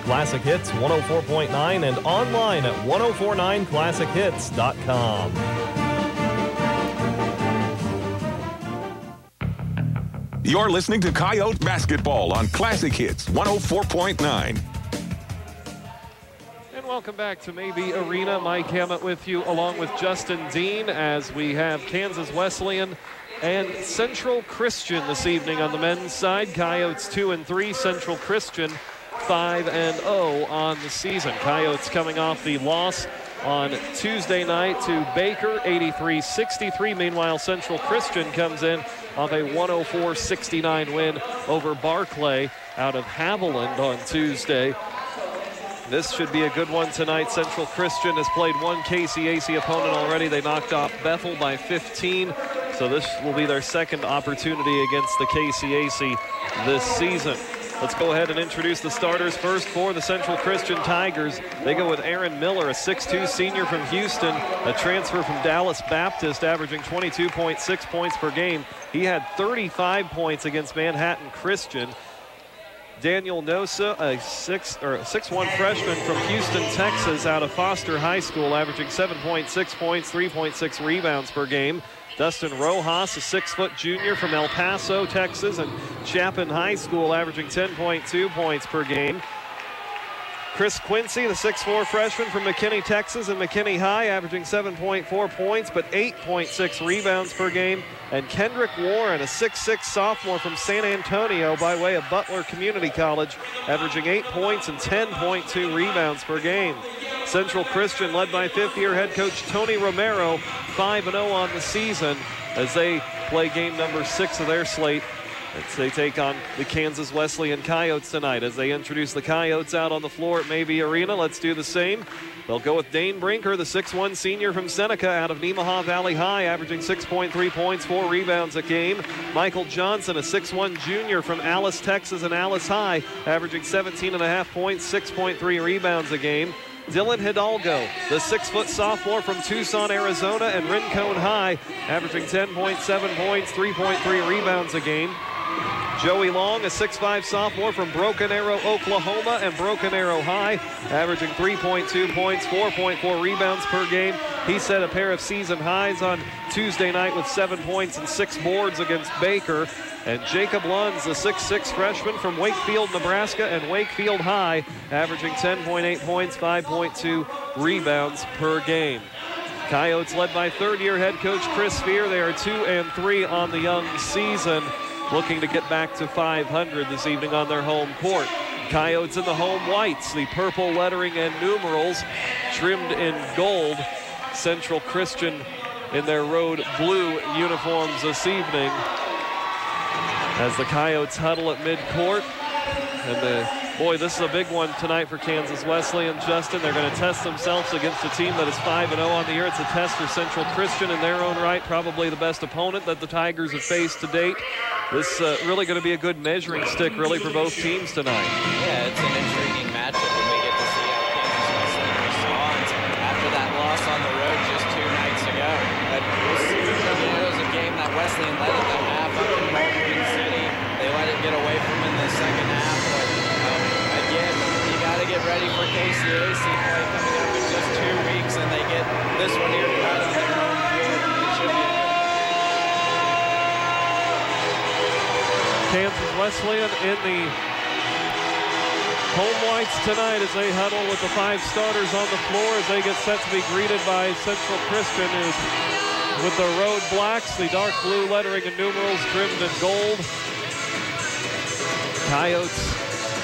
Classic Hits 104.9 and online at 1049classichits.com. You're listening to Coyote Basketball on Classic Hits 104.9. And welcome back to Maybe Arena. Mike Hammett with you along with Justin Dean as we have Kansas Wesleyan and Central Christian this evening on the men's side. Coyotes 2-3, Central Christian 5-0 on the season. Coyotes coming off the loss on Tuesday night to Baker, 83-63. Meanwhile, Central Christian comes in off a 104-69 win over Barclay out of Haviland on Tuesday. This should be a good one tonight. Central Christian has played one KCAC opponent already. They knocked off Bethel by 15. So this will be their second opportunity against the KCAC this season. Let's go ahead and introduce the starters first for the Central Christian Tigers. They go with Aaron Miller, a 6'2 senior from Houston, a transfer from Dallas Baptist, averaging 22.6 points per game. He had 35 points against Manhattan Christian. Daniel Nosa, a 6'1 freshman from Houston, Texas, out of Foster High School, averaging 7.6 points, 3.6 rebounds per game. Dustin Rojas, a 6-foot junior from El Paso, Texas, and Chapin High School, averaging 10.2 points per game. Chris Quincy, the 6'4 freshman from McKinney, Texas, and McKinney High, averaging 7.4 points, but 8.6 rebounds per game. And Kendrick Warren, a 6'6 sophomore from San Antonio by way of Butler Community College, averaging 8 points and 10.2 rebounds per game. Central Christian, led by fifth-year head coach Tony Romero, 5-0 on the season as they play game number 6 of their slate. As they take on the Kansas Wesleyan Coyotes tonight. As they introduce the Coyotes out on the floor at Maybe Arena, let's do the same. They'll go with Dane Brinker, the 6'1 senior from Seneca out of Nemaha Valley High, averaging 6.3 points, 4 rebounds a game. Michael Johnson, a 6'1 junior from Alice, Texas, and Alice High, averaging 17.5 points, 6.3 rebounds a game. Dylan Hidalgo, the 6-foot sophomore from Tucson, Arizona, and Rincon High, averaging 10.7 points, 3.3 rebounds a game. Joey Long, a 6'5 sophomore from Broken Arrow, Oklahoma, and Broken Arrow High, averaging 3.2 points, 4.4 rebounds per game. He set a pair of season highs on Tuesday night with 7 points and 6 boards against Baker. And Jacob Lunds, the 6'6 freshman from Wakefield, Nebraska, and Wakefield High, averaging 10.8 points, 5.2 rebounds per game. Coyotes led by third-year head coach Chris Spear. They are 2-3 on the young season, looking to get back to 500 this evening on their home court. Coyotes in the home whites, the purple lettering and numerals trimmed in gold. Central Christian in their road blue uniforms this evening. As the Coyotes huddle at midcourt. And boy, this is a big one tonight for Kansas Wesleyan. Justin, they're going to test themselves against a team that is 5-0 on the year. It's a test for Central Christian in their own right, probably the best opponent that the Tigers have faced to date. This really going to be a good measuring stick, really, for both teams tonight. Yeah, it's an intriguing matchup, and we get to see how Kansas Wesleyan responds after that loss on the road just 2 nights ago. But it was a game that Wesleyan led at the half up in Washington City. They let it get away from them in the second half. But again, you got to get ready for KCAC play coming up in just 2 weeks, and they get this one here out on their own field. It should be Kansas Wesleyan in the home whites tonight as they huddle with the 5 starters on the floor as they get set to be greeted by Central Christian, who's with the road blacks, the dark blue lettering and numerals trimmed in gold. Coyotes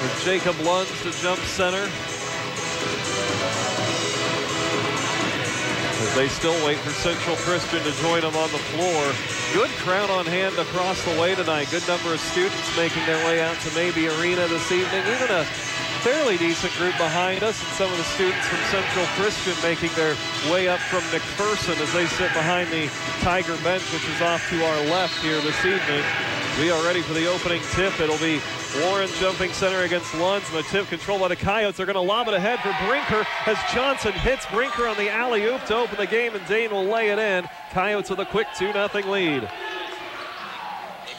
with Jacob Lunds to jump center. As they still wait for Central Christian to join them on the floor. Good crowd on hand across the way tonight. Good number of students making their way out to Maybe Arena this evening. Even a fairly decent group behind us, and some of the students from Central Christian making their way up from McPherson as they sit behind the Tiger bench, which is off to our left here this evening. We are ready for the opening tip. It'll be Warren jumping center against Lunds, and the tip controlled by the Coyotes. They're going to lob it ahead for Brinker as Johnson hits Brinker on the alley-oop to open the game, and Dane will lay it in. Coyotes with a quick 2-0 lead.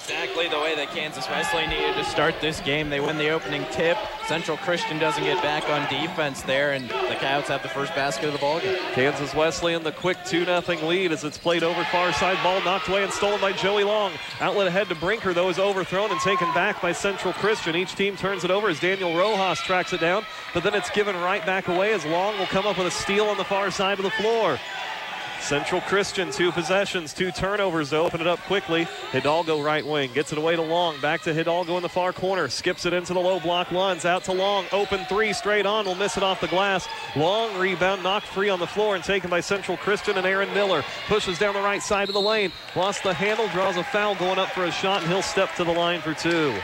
Exactly the way that Kansas Wesleyan needed to start this game. They win the opening tip. Central Christian doesn't get back on defense there, and the Coyotes have the first basket of the ballgame. Kansas Wesleyan, the quick 2-0 lead as it's played over far side. Ball knocked away and stolen by Joey Long. Outlet ahead to Brinker, though, is overthrown and taken back by Central Christian. Each team turns it over as Daniel Rojas tracks it down, but then it's given right back away as Long will come up with a steal on the far side of the floor. Central Christian, 2 possessions, 2 turnovers to open it up quickly. Hidalgo right wing, gets it away to Long. Back to Hidalgo in the far corner. Skips it into the low block. Lunds out to Long. Open 3 straight on. Will miss it off the glass. Long rebound knocked free on the floor and taken by Central Christian, and Aaron Miller pushes down the right side of the lane. Lost the handle, draws a foul going up for a shot, and he'll step to the line for 2.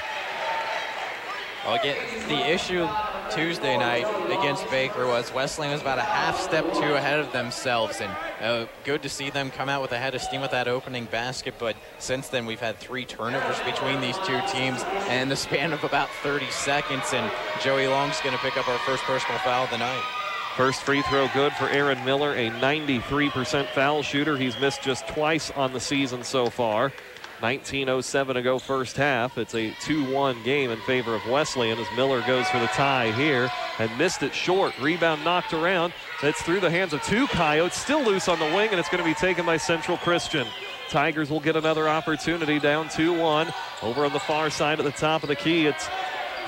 Again, the issue Tuesday night against Baker was Wesleyan was about a half step too ahead of themselves, and good to see them come out with a head of steam with that opening basket. But since then, we've had 3 turnovers between these 2 teams in the span of about 30 seconds, and Joey Long's going to pick up our first personal foul of the night. First free throw good for Aaron Miller, a 93% foul shooter. He's missed just twice on the season so far. 19:07 to go first half. It's a 2-1 game in favor of Wesleyan as Miller goes for the tie here and missed it short. Rebound knocked around. It's through the hands of 2 Coyotes, still loose on the wing, and it's going to be taken by Central Christian. Tigers will get another opportunity, down 2-1. Over on the far side at the top of the key, it's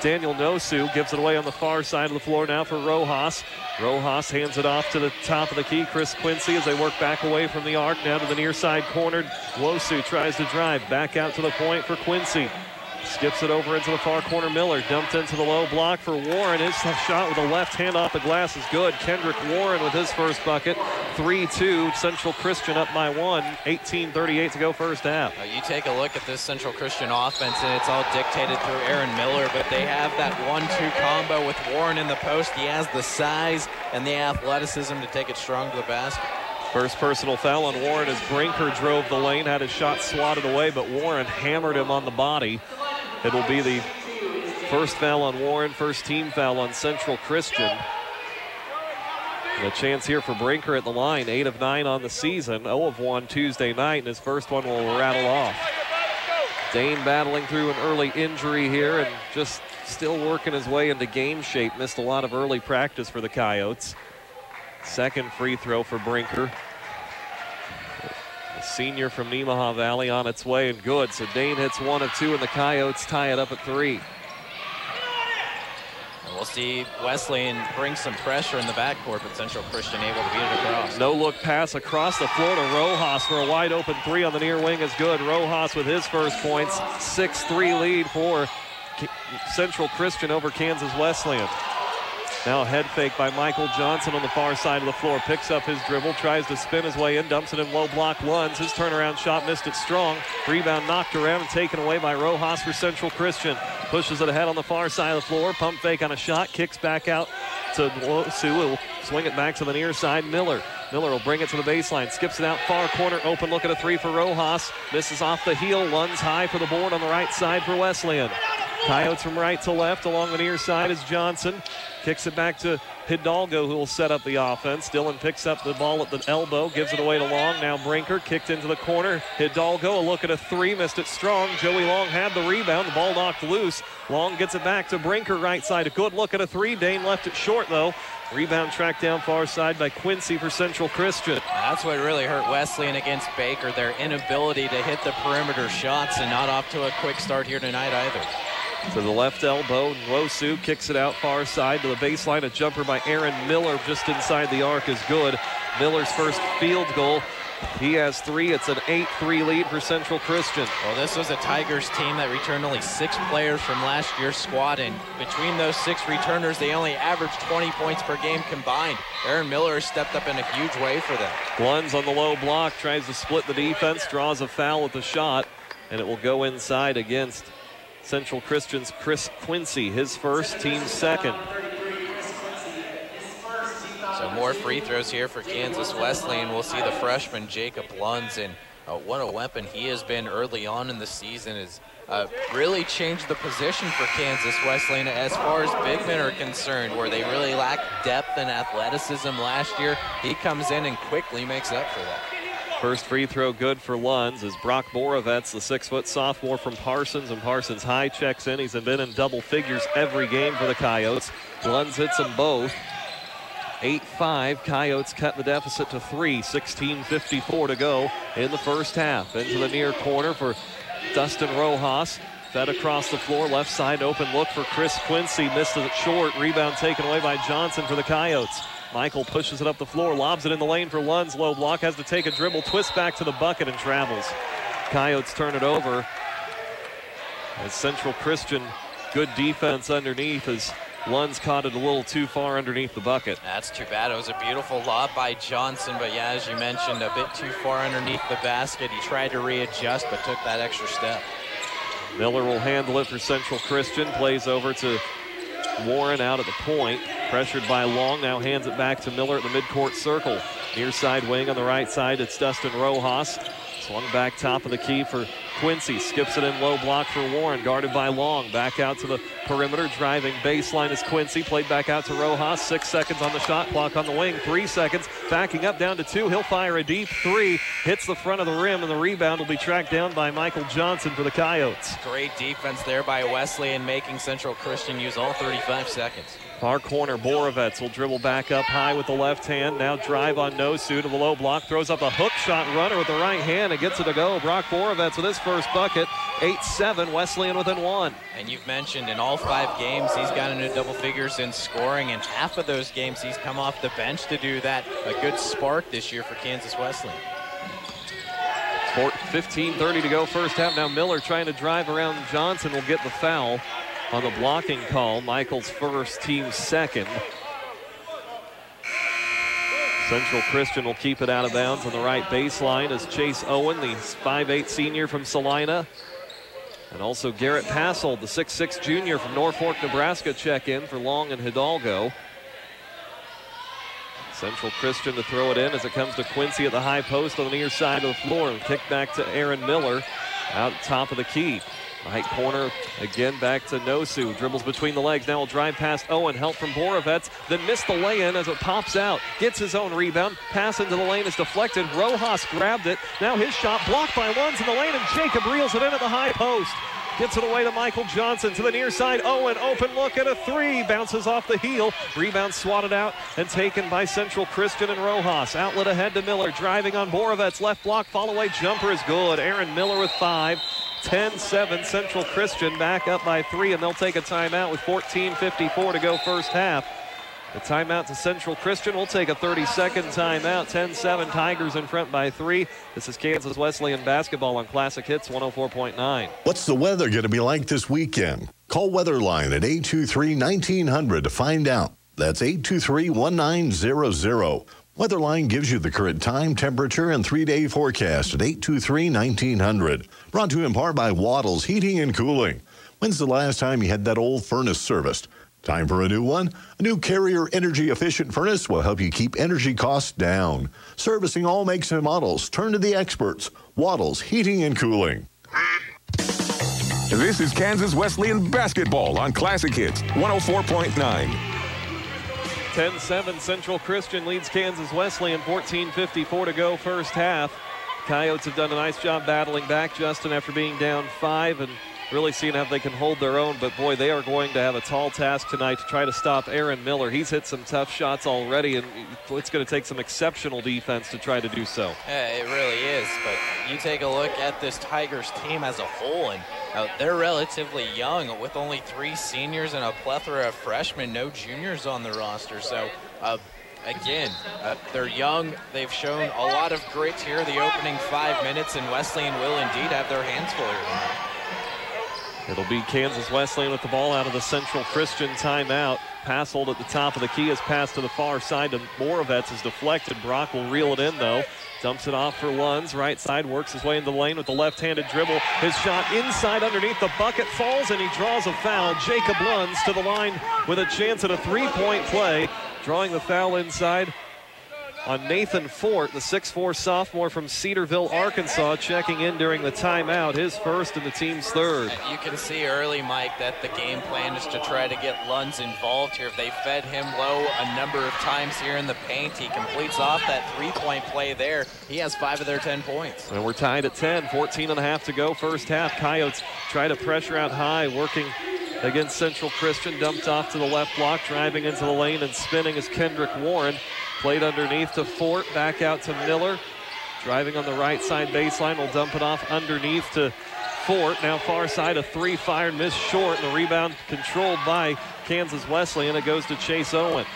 Daniel Nosu gives it away on the far side of the floor now for Rojas. Rojas hands it off to the top of the key. Chris Quincy as they work back away from the arc. Now to the near side corner. Wosu tries to drive. Back out to the point for Quincy. Skips it over into the far corner. Miller dumped into the low block for Warren. His shot with the left hand off the glass is good. Kendrick Warren with his first bucket. 3-2. Central Christian up by 1. 18:38 to go first half. You take a look at this Central Christian offense, and it's all dictated through Aaron Miller, but they have that 1-2 combo with Warren in the post. He has the size and the athleticism to take it strong to the basket. First personal foul on Warren as Brinker drove the lane, had his shot swatted away, but Warren hammered him on the body. It will be the first foul on Warren, first team foul on Central Christian. And a chance here for Brinker at the line, 8 of 9 on the season, 0 of 1 Tuesday night, and his first one will rattle off. Dane battling through an early injury here and just still working his way into game shape. Missed a lot of early practice for the Coyotes. Second free throw for Brinker. The senior from Nemaha Valley on its way and good. So Dane hits 1 of 2 and the Coyotes tie it up at 3. And we'll see Wesleyan bring some pressure in the backcourt, but Central Christian able to beat it across. No look pass across the floor to Rojas for a wide open 3 on the near wing is good. Rojas with his first points. 6-3 lead for Central Christian over Kansas Wesleyan. Now a head fake by Michael Johnson on the far side of the floor. Picks up his dribble, tries to spin his way in, dumps it in low block. Lunds, his turnaround shot missed it strong. Rebound knocked around and taken away by Rojas for Central Christian. Pushes it ahead on the far side of the floor. Pump fake on a shot, kicks back out to Wosu. Will swing it back to the near side. Miller will bring it to the baseline. Skips it out far corner. Open look at a 3 for Rojas. Misses off the heel. Lunds high for the board on the right side for Wesleyan. Coyotes from right to left along the near side is Johnson. Kicks it back to Hidalgo, who will set up the offense. Dillon picks up the ball at the elbow, gives it away to Long. Now Brinker kicked into the corner. Hidalgo, a look at a 3, missed it strong. Joey Long had the rebound. The ball knocked loose. Long gets it back to Brinker, right side. A good look at a 3. Dane left it short, though. Rebound tracked down far side by Quincy for Central Christian. That's what really hurt Wesleyan against Baker, their inability to hit the perimeter shots, and not off to a quick start here tonight either. To the left elbow, Wosu kicks it out far side to the baseline. A jumper by Aaron Miller just inside the arc is good. Miller's first field goal. He has 3. It's an 8-3 lead for Central Christian. Well, this was a Tigers team that returned only 6 players from last year's squad, and between those 6 returners, they only averaged 20 points per game combined. Aaron Miller has stepped up in a huge way for them. Lunds on the low block, tries to split the defense, draws a foul with the shot, and it will go inside against Central Christian's Chris Quincy, his first, team second. So more free throws here for Kansas Wesleyan. We'll see the freshman Jacob Lunds, and what a weapon he has been early on in the season. Has really changed the position for Kansas Wesleyan as far as big men are concerned, where they really lacked depth and athleticism last year. He comes in and quickly makes up for that. First free throw good for Lunds as Brock Borovets, the 6-foot sophomore from Parsons, and Parsons High checks in. He's been in double figures every game for the Coyotes. Lunds hits them both. 8-5. Coyotes cut the deficit to 3. 16:54 to go in the first half. Into the near corner for Dustin Rojas. Fed across the floor, left side open look for Chris Quincy. Missed it short. Rebound taken away by Johnson for the Coyotes. Michael pushes it up the floor, lobs it in the lane for Lunds. Low block, has to take a dribble, twists back to the bucket and travels. Coyotes turn it over. As Central Christian, good defense underneath as Lunds caught it a little too far underneath the bucket. That's too bad. It was a beautiful lob by Johnson, but yeah, as you mentioned, a bit too far underneath the basket. He tried to readjust, but took that extra step. Miller will handle it for Central Christian. Plays over to Warren out at the point. Pressured by Long, now hands it back to Miller at the midcourt circle. Near side wing on the right side, it's Dustin Rojas. Swung back top of the key for Quincy. Skips it in low block for Warren, guarded by Long. Back out to the perimeter, driving baseline is Quincy. Played back out to Rojas. 6 seconds on the shot clock on the wing. 3 seconds. Backing up down to 2. He'll fire a deep 3. Hits the front of the rim, and the rebound will be tracked down by Michael Johnson for the Coyotes. Great defense there by Wesleyan, making Central Christian use all 35 seconds. Far corner, Borovets will dribble back up high with the left hand. Now drive on Nosu to the low block. Throws up a hook shot runner with the right hand and gets it to go. Brock Borovets with his first bucket. 8-7, Wesleyan within 1. And you've mentioned in all 5 games he's gotten into double figures in scoring. And half of those games he's come off the bench to do that. A good spark this year for Kansas Wesleyan. 15:30 to go first half. Now Miller trying to drive around Johnson will get the foul on the blocking call. Michael's first, team's second. Central Christian will keep it out of bounds on the right baseline as Chase Owen, the 5'8 senior from Salina, and also Garrett Passold, the 6'6 junior from Norfolk, Nebraska, check in for Long and Hidalgo. Central Christian to throw it in as it comes to Quincy at the high post on the near side of the floor. Kick back to Aaron Miller out top of the key. Right corner, again back to Nosu. Dribbles between the legs, now will drive past Owen. Help from Borovets, then missed the lay-in as it pops out. Gets his own rebound, pass into the lane is deflected. Rojas grabbed it, now his shot blocked by Lunds in the lane, and Jacob reels it in at the high post. Gets it away to Michael Johnson to the near side. Owen, open look at a 3. Bounces off the heel. Rebound swatted out and taken by Central Christian and Rojas. Outlet ahead to Miller. Driving on Borovets. Left block, fall away jumper is good. Aaron Miller with 5. 10-7, Central Christian back up by 3, and they'll take a timeout with 14:54 to go first half. The timeout to Central Christian. We'll take a 30-second timeout. 10-7, Tigers in front by 3. This is Kansas Wesleyan basketball on Classic Hits 104.9. What's the weather going to be like this weekend? Call Weatherline at 823-1900 to find out. That's 823-1900. Weatherline gives you the current time, temperature, and 3-day forecast at 823-1900. Brought to you in part by Waddles Heating and Cooling. When's the last time you had that old furnace serviced? Time for a new one? A new Carrier energy-efficient furnace will help you keep energy costs down. Servicing all makes and models. Turn to the experts. Waddles Heating and Cooling. This is Kansas Wesleyan basketball on Classic Hits 104.9. 10-7, Central Christian leads Kansas Wesleyan. 14:54 to go first half. Coyotes have done a nice job battling back, Justin, after being down 5 and really seeing how they can hold their own. But, boy, they are going to have a tall task tonight to try to stop Aaron Miller. He's hit some tough shots already, and it's going to take some exceptional defense to try to do so. Yeah, it really is. But you take a look at this Tigers team as a whole, and they're relatively young with only 3 seniors and a plethora of freshmen, no juniors on the roster. So, again, they're young. They've shown a lot of grit here the opening 5 minutes, and Wesleyan will indeed have their hands full here. It'll be Kansas Wesleyan with the ball out of the Central Christian timeout. Passold at the top of the key is passed to the far side to Borovets is deflected. Brock will reel it in, though. Dumps it off for Lunds. Right side, works his way into the lane with the left-handed dribble. His shot inside underneath the bucket falls, and he draws a foul. Jacob Lunds to the line with a chance at a 3-point play. Drawing the foul inside on Nathan Fort, the 6'4 sophomore from Cedarville, Arkansas, checking in during the timeout, his first and the team's third. You can see early, Mike, that the game plan is to try to get Lunds involved here. They fed him low a number of times here in the paint. He completes off that three-point play there. He has 5 of their 10 points. And we're tied at 10, 14.5 to go first half. Coyotes try to pressure out high, working against Central Christian. Dumped off to the left block, driving into the lane and spinning is Kendrick Warren. Played underneath to Fort, back out to Miller. Driving on the right side baseline, will dump it off underneath to Fort. Now far side, a three fired, missed short, and the rebound controlled by Kansas Wesleyan. It goes to Chase Owen.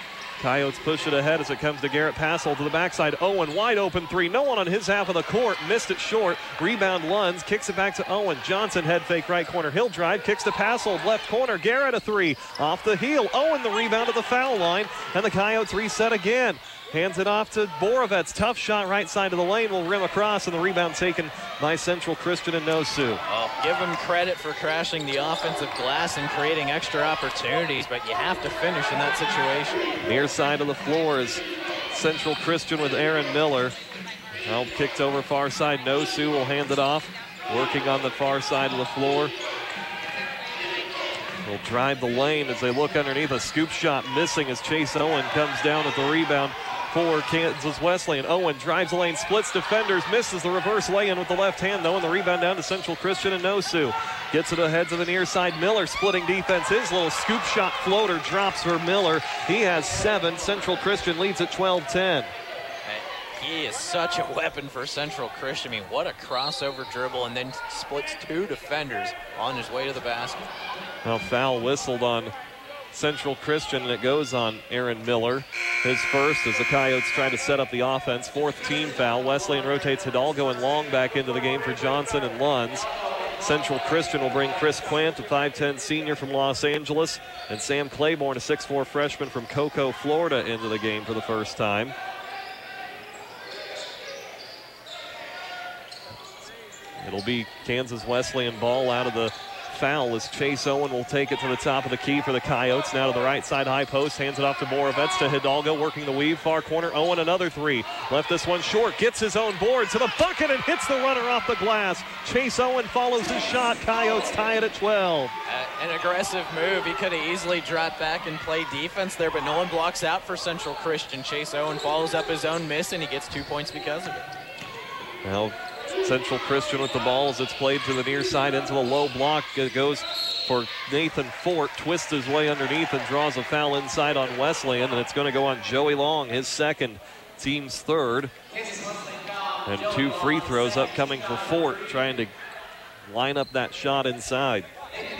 Coyotes push it ahead as it comes to Garrett Passold to the backside. Owen, wide open three. No one on his half of the court. Missed it short. Rebound Lunds. Kicks it back to Owen. Johnson head fake right corner. He'll drive. Kicks to Passold. Left corner. Garrett a three. Off the heel. Owen the rebound to the foul line. And the Coyotes reset again. Hands it off to Borovets. Tough shot right side of the lane. Will rim across, and the rebound taken by Central Christian and Nosu. Oh, give him credit for crashing the offensive glass and creating extra opportunities, but you have to finish in that situation. Near side of the floor is Central Christian with Aaron Miller. Well, kicked over far side. Nosu will hand it off. Working on the far side of the floor. Will drive the lane as they look underneath. A scoop shot missing as Chase Owen comes down at the rebound for Kansas Wesleyan. Owen drives the lane, splits defenders, misses the reverse lay-in with the left hand though, and the rebound down to Central Christian and Nosu. Gets it ahead to the near side. Miller splitting defense. His little scoop shot floater drops for Miller. He has 7. Central Christian leads at 12-10. He is such a weapon for Central Christian. I mean, what a crossover dribble, and then splits 2 defenders on his way to the basket. Now foul whistled on Central Christian, and it goes on Aaron Miller. His first as the Coyotes try to set up the offense. 4th team foul. Wesleyan rotates Hidalgo and Long back into the game for Johnson and Lunds. Central Christian will bring Chris Quant, a 5'10 senior from Los Angeles, and Sam Claiborne, a 6'4 freshman from Cocoa, Florida, into the game for the first time. It'll be Kansas Wesleyan ball out of the foul as Chase Owen will take it to the top of the key for the Coyotes. Now to the right side high post, hands it off to Borovets to Hidalgo, working the weave, far corner. Owen another three. Left this one short, gets his own board to the bucket and hits the runner off the glass. Chase Owen follows his shot. Coyotes tie it at 12. An aggressive move. He could have easily dropped back and played defense there, but no one blocks out for Central Christian. Chase Owen follows up his own miss, and he gets 2 points because of it. Now Central Christian with the ball as it's played to the near side into the low block. It goes for Nathan Fort, twists his way underneath and draws a foul inside on Wesleyan, and it's going to go on Joey Long, his second, team's third. And 2 free throws upcoming for Fort, trying to line up that shot inside.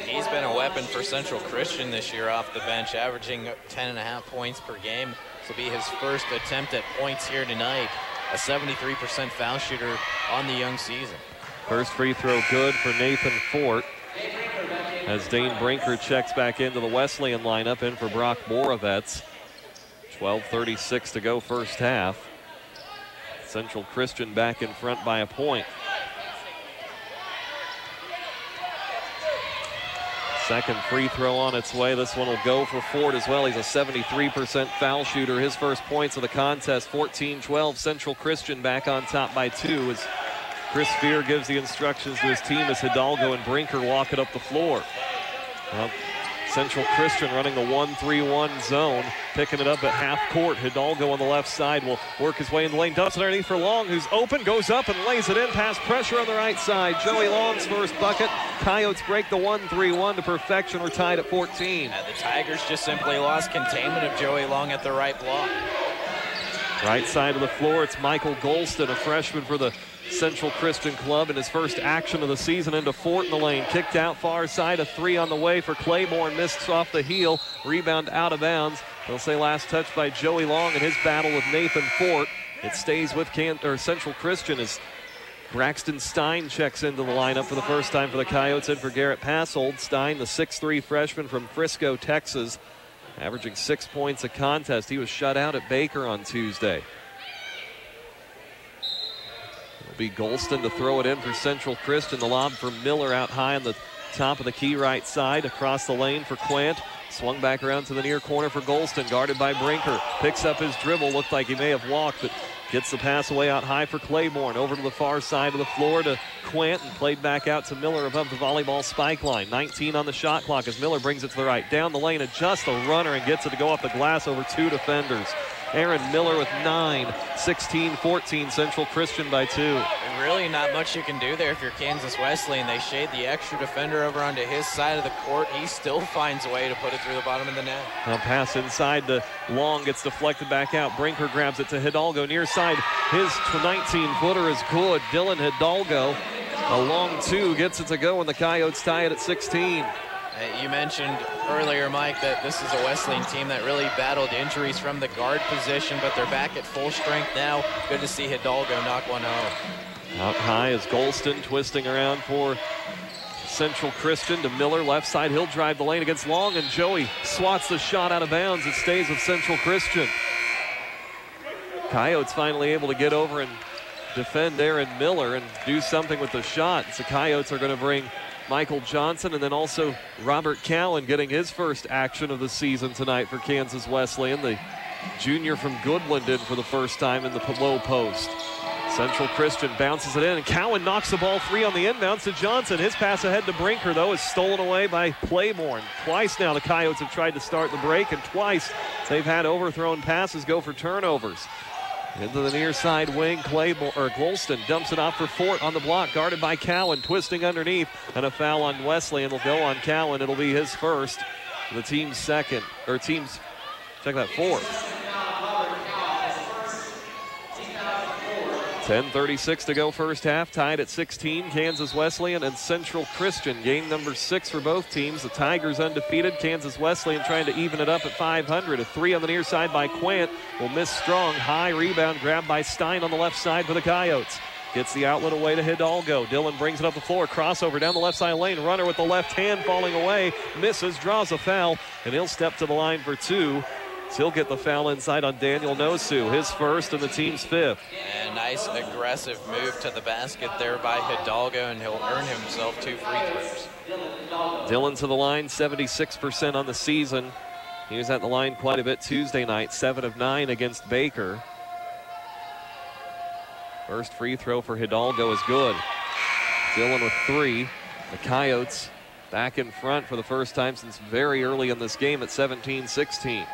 He's been a weapon for Central Christian this year off the bench, averaging 10.5 points per game. This will be his first attempt at points here tonight. A 73% foul shooter on the young season. First free throw good for Nathan Fort as Dane Brinker checks back into the Wesleyan lineup, in for Brock Borovets. 12:36 to go first half. Central Christian back in front by a point. Second free throw on its way. This one will go for Ford as well. He's a 73% foul shooter. His first points of the contest, 14-12. Central Christian back on top by 2 as Chris Fear gives the instructions to his team as Hidalgo and Brinker walk it up the floor. Well, Central Christian running the 1-3-1 zone, picking it up at half court. Hidalgo on the left side will work his way in the lane. Dumps it underneath for Long, who's open, goes up and lays it in. Pass pressure on the right side. Joey Long's first bucket. Coyotes break the 1-3-1 to perfection. We're tied at 14. The Tigers just simply lost containment of Joey Long at the right block. Right side of the floor, it's Michael Golston, a freshman for the Central Christian Club, in his first action of the season into Fort in the lane. Kicked out far side, a 3 on the way for Claiborne, missed off the heel. Rebound out of bounds. They'll say last touch by Joey Long in his battle with Nathan Fort. It stays with Central Christian as Braxton Stein checks into the lineup for the first time for the Coyotes, in for Garrett Passold. Stein, the 6'3 freshman from Frisco, Texas, averaging 6 points a contest. He was shut out at Baker on Tuesday. It'll be Golston to throw it in for Central Christian. The lob for Miller out high on the top of the key right side. Across the lane for Quant. Swung back around to the near corner for Golston, guarded by Brinker. Picks up his dribble, looked like he may have walked, but gets the pass away out high for Claiborne. Over to the far side of the floor to Quint, and played back out to Miller above the volleyball spike line. 19 on the shot clock as Miller brings it to the right. Down the lane, adjusts a runner and gets it to go off the glass over 2 defenders. Aaron Miller with 9, 16-14, Central Christian by 2. And really not much you can do there if you're Kansas Wesleyan. They shade the extra defender over onto his side of the court. He still finds a way to put it through the bottom of the net. Now pass inside to Long, gets deflected back out. Brinker grabs it to Hidalgo near side. His 19-footer is good. Dylan Hidalgo, a long 2, gets it to go, and the Coyotes tie it at 16. You mentioned earlier, Mike, that this is a Wesleyan team that really battled injuries from the guard position, but they're back at full strength now. Good to see Hidalgo knock one home. Out high is Golston, twisting around for Central Christian to Miller, left side. He'll drive the lane against Long, and Joey swats the shot out of bounds. It stays with Central Christian. Coyotes finally able to get over and defend Aaron Miller and do something with the shot. So Coyotes are going to bring Michael Johnson and then also Robert Cowan getting his first action of the season tonight for Kansas Wesleyan. The junior from Goodland in for the first time in the low post. Central Christian bounces it in, and Cowan knocks the ball free on the inbounds to Johnson. His pass ahead to Brinker, though, is stolen away by Claiborne. Twice now the Coyotes have tried to start the break, and twice they've had overthrown passes go for turnovers. Into the near side wing, Golston dumps it off for Fort on the block, guarded by Cowan, twisting underneath, and a foul on Wesleyan will go on Cowan. It'll be his first, the team's second, or team's, check that, fourth. 10:36 to go first half, tied at 16. Kansas Wesleyan and Central Christian, game number 6 for both teams. The Tigers undefeated. Kansas Wesleyan trying to even it up at 500. A 3 on the near side by Quint will miss strong. High rebound grabbed by Stein on the left side for the Coyotes. Gets the outlet away to Hidalgo. Dylan brings it up the floor. Crossover down the left side lane. Runner with the left hand falling away. Misses, draws a foul, and he'll step to the line for 2. He'll get the foul inside on Daniel Nosu, his first and the team's 5th. And nice aggressive move to the basket there by Hidalgo, and he'll earn himself 2 free throws. Dylan to the line, 76% on the season. He was at the line quite a bit Tuesday night, 7 of 9 against Baker. First free throw for Hidalgo is good. Dylan with 3. The Coyotes back in front for the first time since very early in this game at 17-16.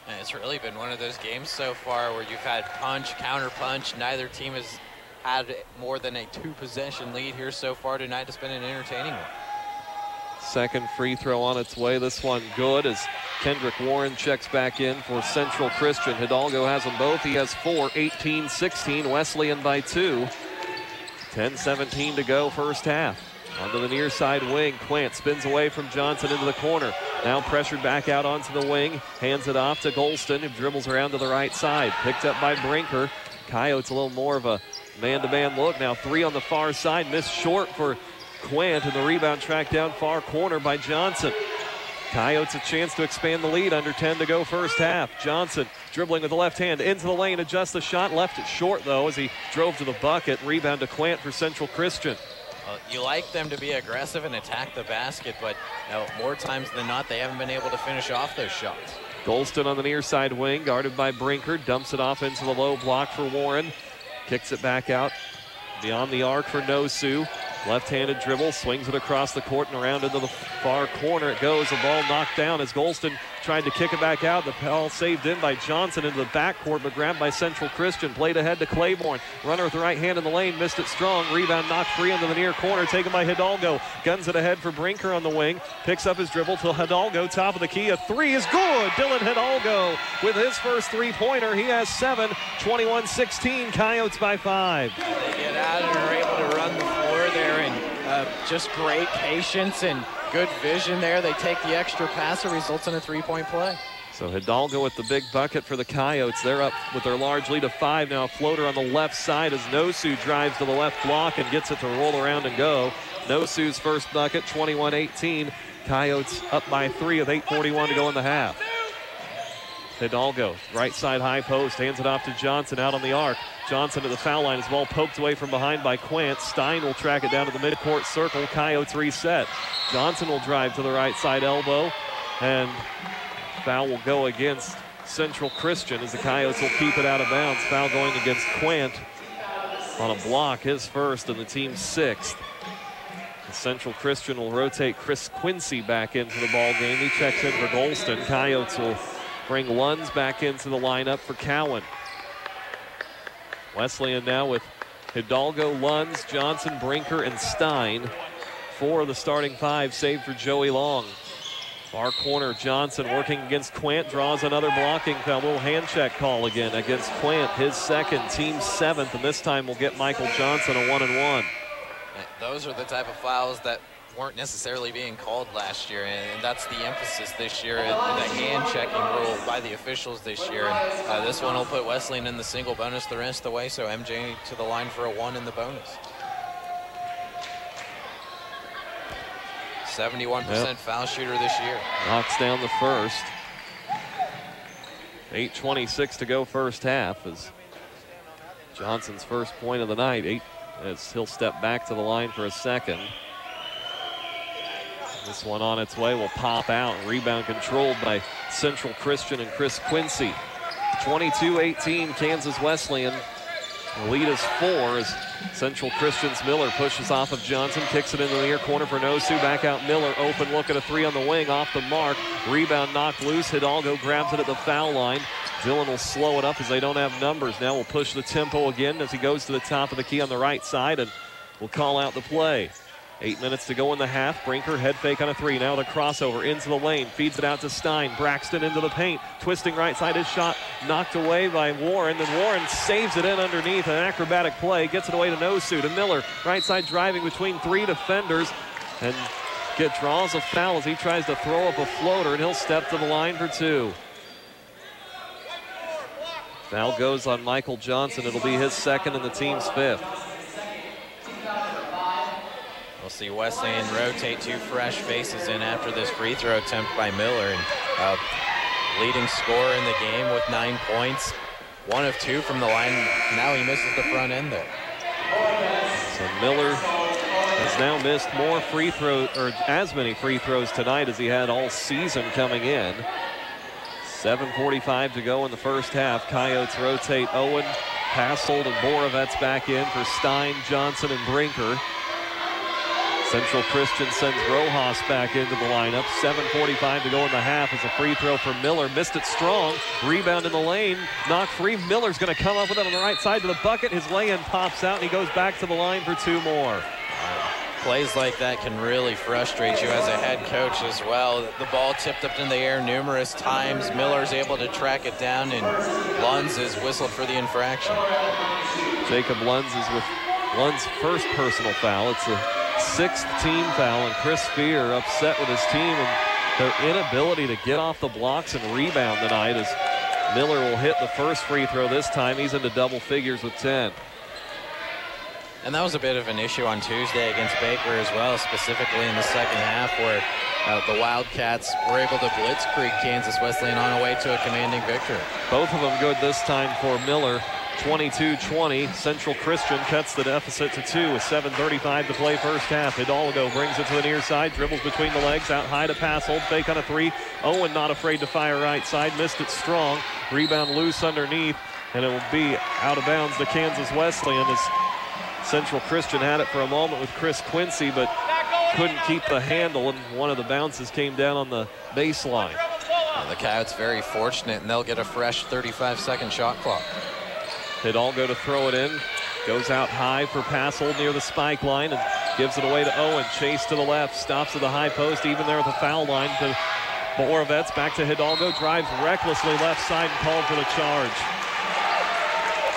And it's really been one of those games so far where you've had punch, counter punch. Neither team has had more than a 2-possession lead here so far tonight. It's been an entertaining one. Second free throw on its way. This one good as Kendrick Warren checks back in for Central Christian. Hidalgo has them both. He has 4, 18-16. Wesleyan by 2. 10-17 to go first half. Onto the near side wing. Quint spins away from Johnson into the corner. Now pressured back out onto the wing. Hands it off to Golston, who dribbles around to the right side. Picked up by Brinker. Coyotes a little more of a man-to-man look. Now 3 on the far side. Missed short for Quint, and the rebound tracked down far corner by Johnson. Coyotes a chance to expand the lead. Under 10 to go first half. Johnson dribbling with the left hand into the lane. Adjusts the shot. Left it short, though, as he drove to the bucket. Rebound to Quint for Central Christian. You like them to be aggressive and attack the basket, but more times than not, they haven't been able to finish off those shots. Golston on the near side wing, guarded by Brinker, dumps it off into the low block for Warren. Kicks it back out beyond the arc for Nosu. Left-handed dribble, swings it across the court and around into the far corner it goes. The ball knocked down as Golston tried to kick it back out. The ball saved in by Johnson into the backcourt, but grabbed by Central Christian. Played ahead to Claiborne. Runner with the right hand in the lane, missed it strong. Rebound knocked free into the near corner, taken by Hidalgo. Guns it ahead for Brinker on the wing. Picks up his dribble to Hidalgo, top of the key. A 3 is good. Dylan Hidalgo with his first 3-pointer. He has 7, 21-16. Coyotes by 5. They get out and are able to run the floor there, and just great patience and good vision there. They take the extra pass. It results in a 3-point play. So Hidalgo with the big bucket for the Coyotes. They're up with their large lead of 5 now. A floater on the left side as Nosu drives to the left block and gets it to roll around and go. Nosu's first bucket, 21-18. Coyotes up by 3 with 8:41 to go in the half. Hidalgo, right side high post, hands it off to Johnson out on the arc. Johnson to the foul line. His ball poked away from behind by Quant. Stein will track it down to the midcourt circle. Coyotes reset. Johnson will drive to the right side elbow, and foul will go against Central Christian as the Coyotes will keep it out of bounds. Foul going against Quant on a block, his first and the team's 6th. And Central Christian will rotate Chris Quincy back into the ball game. He checks in for Golston. Coyotes will bring Lunds back into the lineup for Cowan. Wesleyan now with Hidalgo, Lunds, Johnson, Brinker, and Stein. 4 of the starting 5, save for Joey Long. Far corner, Johnson working against Quant, draws another blocking foul. Little hand check call again against Quant, his 2nd, team's 7th, and this time will get Michael Johnson a 1-and-1. Those are the type of fouls that weren't necessarily being called last year, and that's the emphasis this year, the hand-checking rule by the officials this year. And, this one will put Wesleyan in the single bonus the rest of the way, so MJ to the line for a 1 in the bonus. 71% foul shooter this year. Knocks down the first. 8:26 to go first half as Johnson's first point of the night. As he'll step back to the line for a second. This one on its way will pop out. Rebound controlled by Central Christian and Chris Quincy. 22-18 Kansas Wesleyan. The lead is 4 as Central Christian's Miller pushes off of Johnson, kicks it into the near corner for Nosu. Back out Miller, open look at a 3 on the wing, off the mark. Rebound knocked loose. Hidalgo grabs it at the foul line. Dillon will slow it up as they don't have numbers. Now we'll push the tempo again as he goes to the top of the key on the right side, and we'll call out the play. 8 minutes to go in the half. Brinker head fake on a 3. Now the crossover into the lane. Feeds it out to Stein. Braxton into the paint. Twisting right side. His shot knocked away by Warren. Then Warren saves it in underneath. An acrobatic play. Gets it away to Nosu. To Miller. Right side driving between 3 defenders. And draws a foul as he tries to throw up a floater. And he'll step to the line for 2. Foul goes on Michael Johnson. It'll be his 2nd and the team's 5th. We'll see Wesleyan rotate 2 fresh faces in after this free throw attempt by Miller. And leading scorer in the game with 9 points. 1 of 2 from the line. Now he misses the front end there. So Miller has now missed more free throws, or as many free throws tonight as he had all season coming in. 7:45 to go in the first half. Coyotes rotate Owen, Passold, and Borovets back in for Stein, Johnson, and Brinker. Central Christian sends Rojas back into the lineup. 7:45 to go in the half as a free throw for Miller. Missed it strong. Rebound in the lane. Knocked free. Miller's going to come up with it on the right side to the bucket. His lay-in pops out, and he goes back to the line for 2 more. Plays like that can really frustrate you as a head coach as well. The ball tipped up in the air numerous times. Miller's able to track it down, and Lunds is whistled for the infraction. Jacob Lunds is with Lunds' first personal foul. It's a 6th team foul, and Chris Fear upset with his team and their inability to get off the blocks and rebound tonight as Miller will hit the first free throw this time. He's into double figures with 10. And that was a bit of an issue on Tuesday against Baker as well, specifically in the second half where the Wildcats were able to blitzkrieg Kansas Wesleyan on a way to a commanding victory. Both of them good this time for Miller. 22-20. Central Christian cuts the deficit to 2 with 7:35 to play first half. Hidalgo brings it to the near side, dribbles between the legs, out high to Passold, fake on a 3. Owen not afraid to fire right side, missed it strong. Rebound loose underneath, and it will be out of bounds to Kansas Wesleyan as Central Christian had it for a moment with Chris Quincy, but couldn't keep the handle, and one of the bounces came down on the baseline. The Coyotes very fortunate, and they'll get a fresh 35-second shot clock. Hidalgo to throw it in. Goes out high for Passold near the spike line and gives it away to Owen. Chase to the left. Stops at the high post, even there at the foul line to Borovets. Back to Hidalgo. Drives recklessly left side and called for the charge.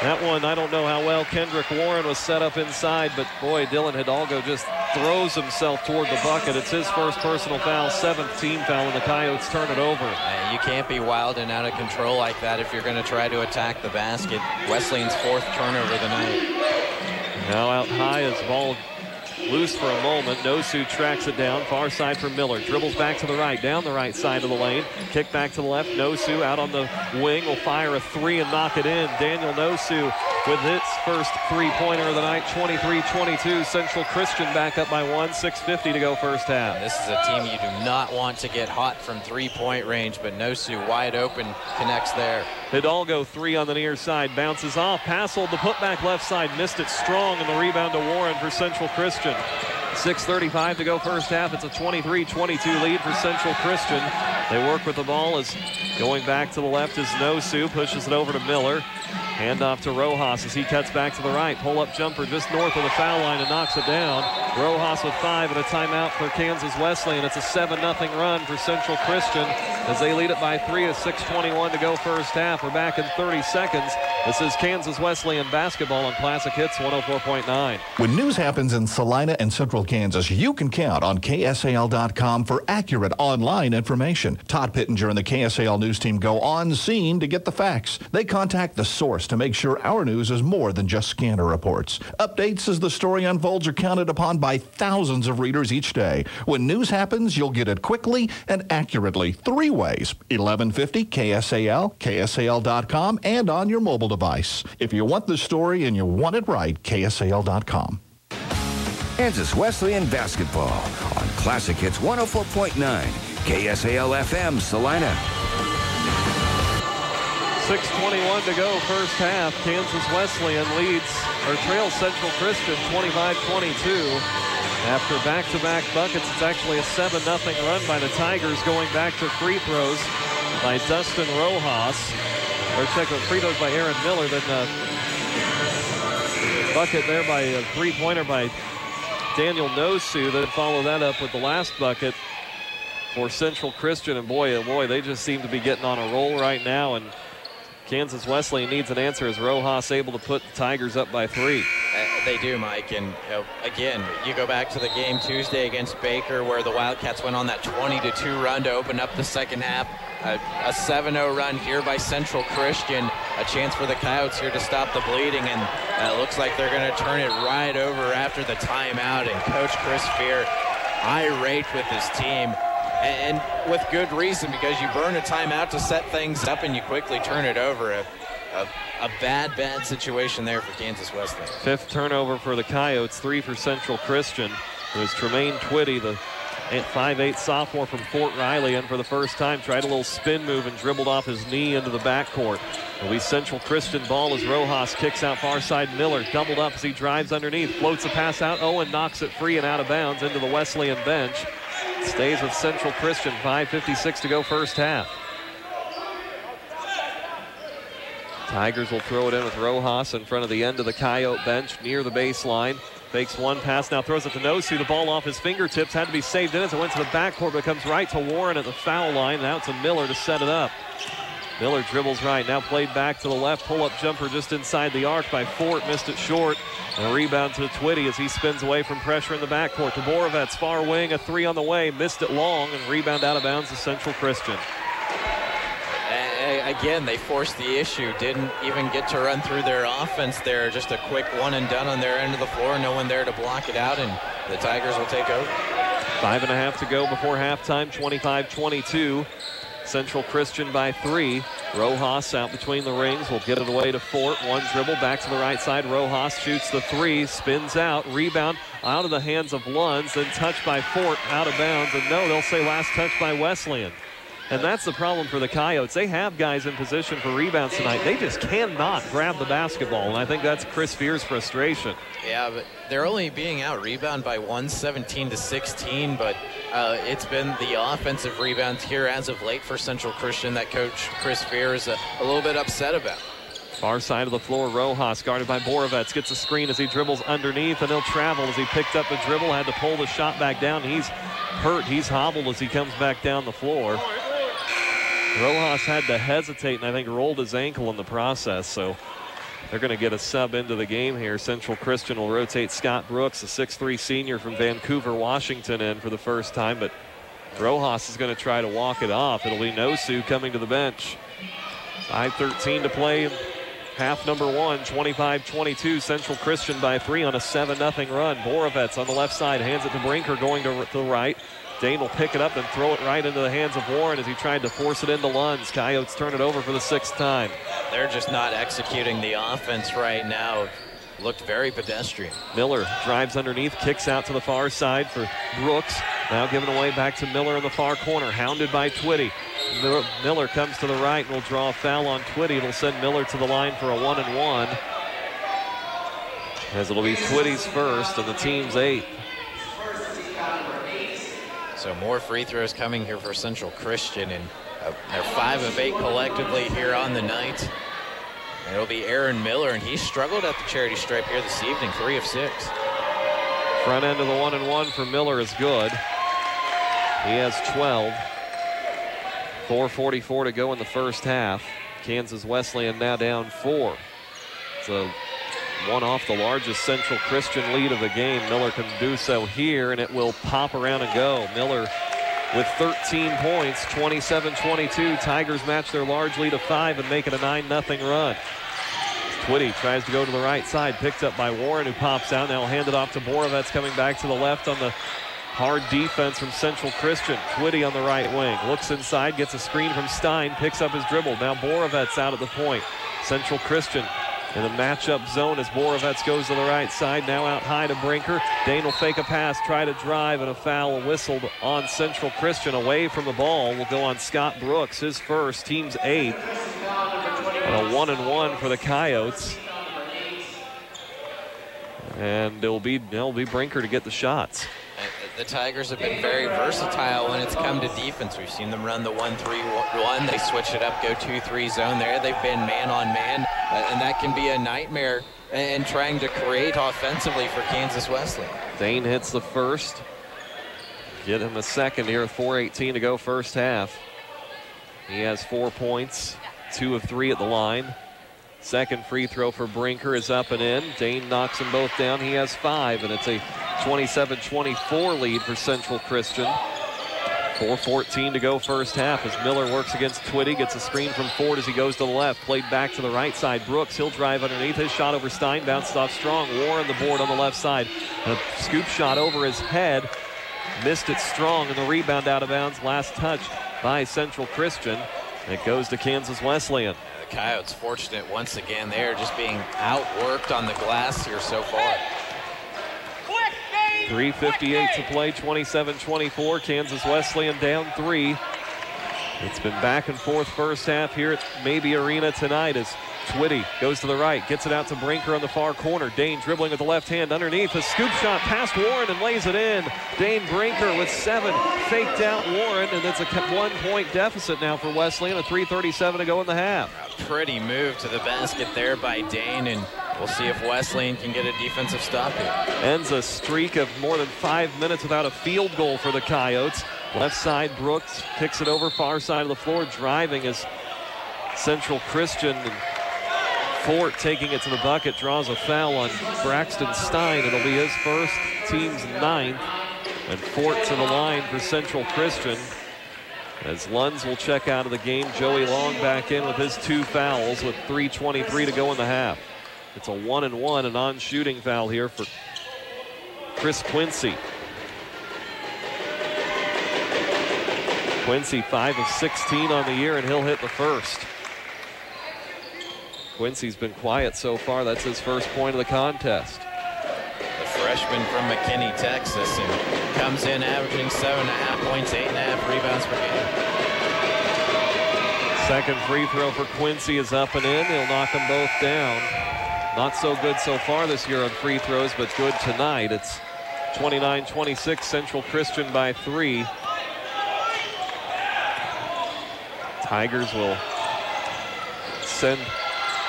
That one, I don't know how well Kendrick Warren was set up inside, but boy, Dylan Hidalgo just throws himself toward the bucket. It's his first personal foul, 7th team foul, and the Coyotes turn it over. You can't be wild and out of control like that if you're going to try to attack the basket. Wesleyan's 4th turnover of the night. Now out high as ball loose for a moment. Nosu tracks it down. Far side for Miller. Dribbles back to the right, down the right side of the lane. Kick back to the left. Nosu out on the wing will fire a three and knock it in. Daniel Nosu with its first three-pointer of the night. 23-22. Central Christian back up by 1. 6:50 to go first half. This is a team you do not want to get hot from three-point range, but Nosu wide open connects there. Hidalgo three on the near side. Bounces off. Passold the putback left side. Missed it strong, and the rebound to Warren for Central Christian. 6:35 to go first half. It's a 23-22 lead for Central Christian. They work with the ball as going back to the left is Nosu. Pushes it over to Miller. Hand off to Rojas as he cuts back to the right. Pull-up jumper just north of the foul line and knocks it down. Rojas with 5 and a timeout for Kansas Wesleyan. It's a 7-0 run for Central Christian as they lead it by 3 at 6:21 to go first half. We're back in 30 seconds. This is Kansas Wesleyan basketball on Classic Hits 104.9. When news happens in Salina and Central Kansas, you can count on KSAL.com for accurate online information. Todd Pittenger and the KSAL news team go on scene to get the facts. They contact the source to make sure our news is more than just scanner reports. Updates as the story unfolds are counted upon by thousands of readers each day. When news happens, you'll get it quickly and accurately 3 ways. 1150 KSAL, KSAL.com, and on your mobile device. If you want the story and you want it right, KSAL.com. Kansas Wesleyan basketball on Classic Hits 104.9, KSAL-FM Salina. 6:21 to go first half. Kansas Wesleyan trails Central Christian 25-22. After back-to-back buckets, it's actually a 7-0 run by the Tigers, going back to free throws by Dustin Rojas. Or check out free throws by Aaron Miller. Then bucket there by a three-pointer by Daniel Nosu. Then follow that up with the last bucket for Central Christian. And boy, oh boy, they just seem to be getting on a roll right now. And Kansas Wesleyan needs an answer. Is Rojas able to put the Tigers up by 3? They do, Mike. And again, you go back to the game Tuesday against Baker where the Wildcats went on that 20-2 run to open up the second half. A 7-0 run here by Central Christian. A chance for the Coyotes here to stop the bleeding. And it looks like they're going to turn it right over after the timeout. And Coach Chris Fear irate with his team. And with good reason, because you burn a timeout to set things up and you quickly turn it over. A bad situation there for Kansas Wesleyan. 5th turnover for the Coyotes, 3 for Central Christian. It was Tremaine Twitty, the 5'8" sophomore from Fort Riley, and for the first time tried a little spin move and dribbled off his knee into the backcourt. It'll be Central Christian ball as Rojas kicks out far side. Miller doubled up as he drives underneath, floats a pass out. Owen knocks it free and out of bounds into the Wesleyan bench. Stays with Central Christian. 5:56 to go first half. Tigers will throw it in with Rojas in front of the end of the Coyote bench near the baseline. Fakes one pass, now throws it to Nosu. The ball off his fingertips, had to be saved in as it went to the backcourt, but it comes right to Warren at the foul line, and out to Miller to set it up. Miller dribbles right, now played back to the left. Pull-up jumper just inside the arc by Fort, missed it short. And a rebound to Twitty as he spins away from pressure in the backcourt. To Borovets, far wing, a 3 on the way, missed it long, and rebound out of bounds to Central Christian. Again, they forced the issue, didn't even get to run through their offense there. Just a quick one and done on their end of the floor, no one there to block it out, and the Tigers will take over. 5.5 to go before halftime, 25-22. Central Christian by 3. Rojas out between the rings, will get it away to Fort. One dribble back to the right side. Rojas shoots the 3, spins out, rebound out of the hands of Lunds, then touched by Fort, out of bounds. And no, they'll say last touch by Wesleyan. And that's the problem for the Coyotes. They have guys in position for rebounds tonight. They just cannot grab the basketball, and I think that's Chris Fear's frustration. Yeah, but they're only being out-rebounded by 17-16, but it's been the offensive rebounds here as of late for Central Christian that Coach Chris Fear is a little bit upset about. Far side of the floor, Rojas guarded by Borovets, gets a screen as he dribbles underneath, and he'll travel as he picked up the dribble, had to pull the shot back down. He's hurt, he's hobbled as he comes back down the floor. Rojas had to hesitate and I think rolled his ankle in the process, so they're going to get a sub into the game here. Central Christian will rotate Scott Brooks, a 6'3" senior from Vancouver, Washington, in for the first time, but Rojas is going to try to walk it off. It'll be Nosu coming to the bench. 5:13 to play Half number one, 25-22. Central Christian by 3 on a 7-0 run. Borovets on the left side hands it to Brinker, going to the right. Dane will pick it up and throw it right into the hands of Warren as he tried to force it into Lunds. Coyotes turn it over for the 6th time. They're just not executing the offense right now. Looked very pedestrian. Miller drives underneath, kicks out to the far side for Brooks. Now given away back to Miller in the far corner, hounded by Twitty. Miller comes to the right and will draw a foul on Twitty. It'll send Miller to the line for a 1-and-1. As it'll be Twitty's first and the team's 8th. So more free throws coming here for Central Christian, and they're 5 of 8 collectively here on the night. And it'll be Aaron Miller, and he struggled at the charity stripe here this evening, 3 of 6. Front end of the 1-and-1 for Miller is good. He has 12. 4:44 to go in the first half. Kansas Wesleyan now down 4. So one off the largest Central Christian lead of the game. Miller can do so here, and it will pop around and go. Miller with 13 points, 27-22. Tigers match their large lead of 5 and make it a 9-0 run. Twitty tries to go to the right side, picked up by Warren, who pops out. Now hand it off to Borovets, coming back to the left on the hard defense from Central Christian. Twitty on the right wing, looks inside, gets a screen from Stein, picks up his dribble. Now Borovets out at the point. Central Christian in the matchup zone as Borovets goes to the right side. Now out high to Brinker. Dane will fake a pass, try to drive, and a foul whistled on Central Christian. Away from the ball will go on Scott Brooks, his first, team's 8th. And a 1-and-1 for the Coyotes. And it'll be Brinker to get the shots. The Tigers have been very versatile when it's come to defense. We've seen them run the 1-3-1. They switch it up, go 2-3 zone there. They've been man-on-man, and that can be a nightmare in trying to create offensively for Kansas Wesleyan. Dane hits the first. Get him a second here, 4:18 to go first half. He has 4 points, 2 of 3 at the line. Second free throw for Brinker is up and in. Dane knocks them both down. He has 5, and it's a 27-24 lead for Central Christian. 4:14 to go first half as Miller works against Twitty, gets a screen from Ford as he goes to the left. Played back to the right side. Brooks, he'll drive underneath. His shot over Stein, bounced off Strong. Warren the board on the left side. A scoop shot over his head. Missed it Strong, and the rebound out of bounds. Last touch by Central Christian. It goes to Kansas Wesleyan. The Coyotes fortunate once again. They're just being outworked on the glass here so far. 3:58 to play, 27-24. Kansas Wesleyan down 3. It's been back and forth first half here at Mabee Arena tonight as Twitty goes to the right, gets it out to Brinker on the far corner. Dane dribbling with the left hand underneath. A scoop shot past Warren and lays it in. Dane Brinker with 7. Faked out Warren, and it's a 1-point deficit now for Wesleyan. A 3:37 to go in the half. A pretty move to the basket there by Dane, and we'll see if Wesleyan can get a defensive stop here. Ends a streak of more than 5 minutes without a field goal for the Coyotes. Left side, Brooks kicks it over, far side of the floor. Driving is Central Christian. And Fort taking it to the bucket, draws a foul on Braxton Stein. It'll be his first, team's 9th. And Fort to the line for Central Christian. As Lunds will check out of the game, Joey Long back in with his 2 fouls with 3:23 to go in the half. It's a 1-and-1, a non-shooting foul here for Chris Quincy. Quincy 5 of 16 on the year, and he'll hit the first. Quincy's been quiet so far. That's his first point of the contest. The freshman from McKinney, Texas, and comes in averaging 7.5 points, 8.5 rebounds per game. Second free throw for Quincy is up and in. He'll knock them both down. Not so good so far this year on free throws, but good tonight. It's 29-26, Central Christian by 3. Tigers will send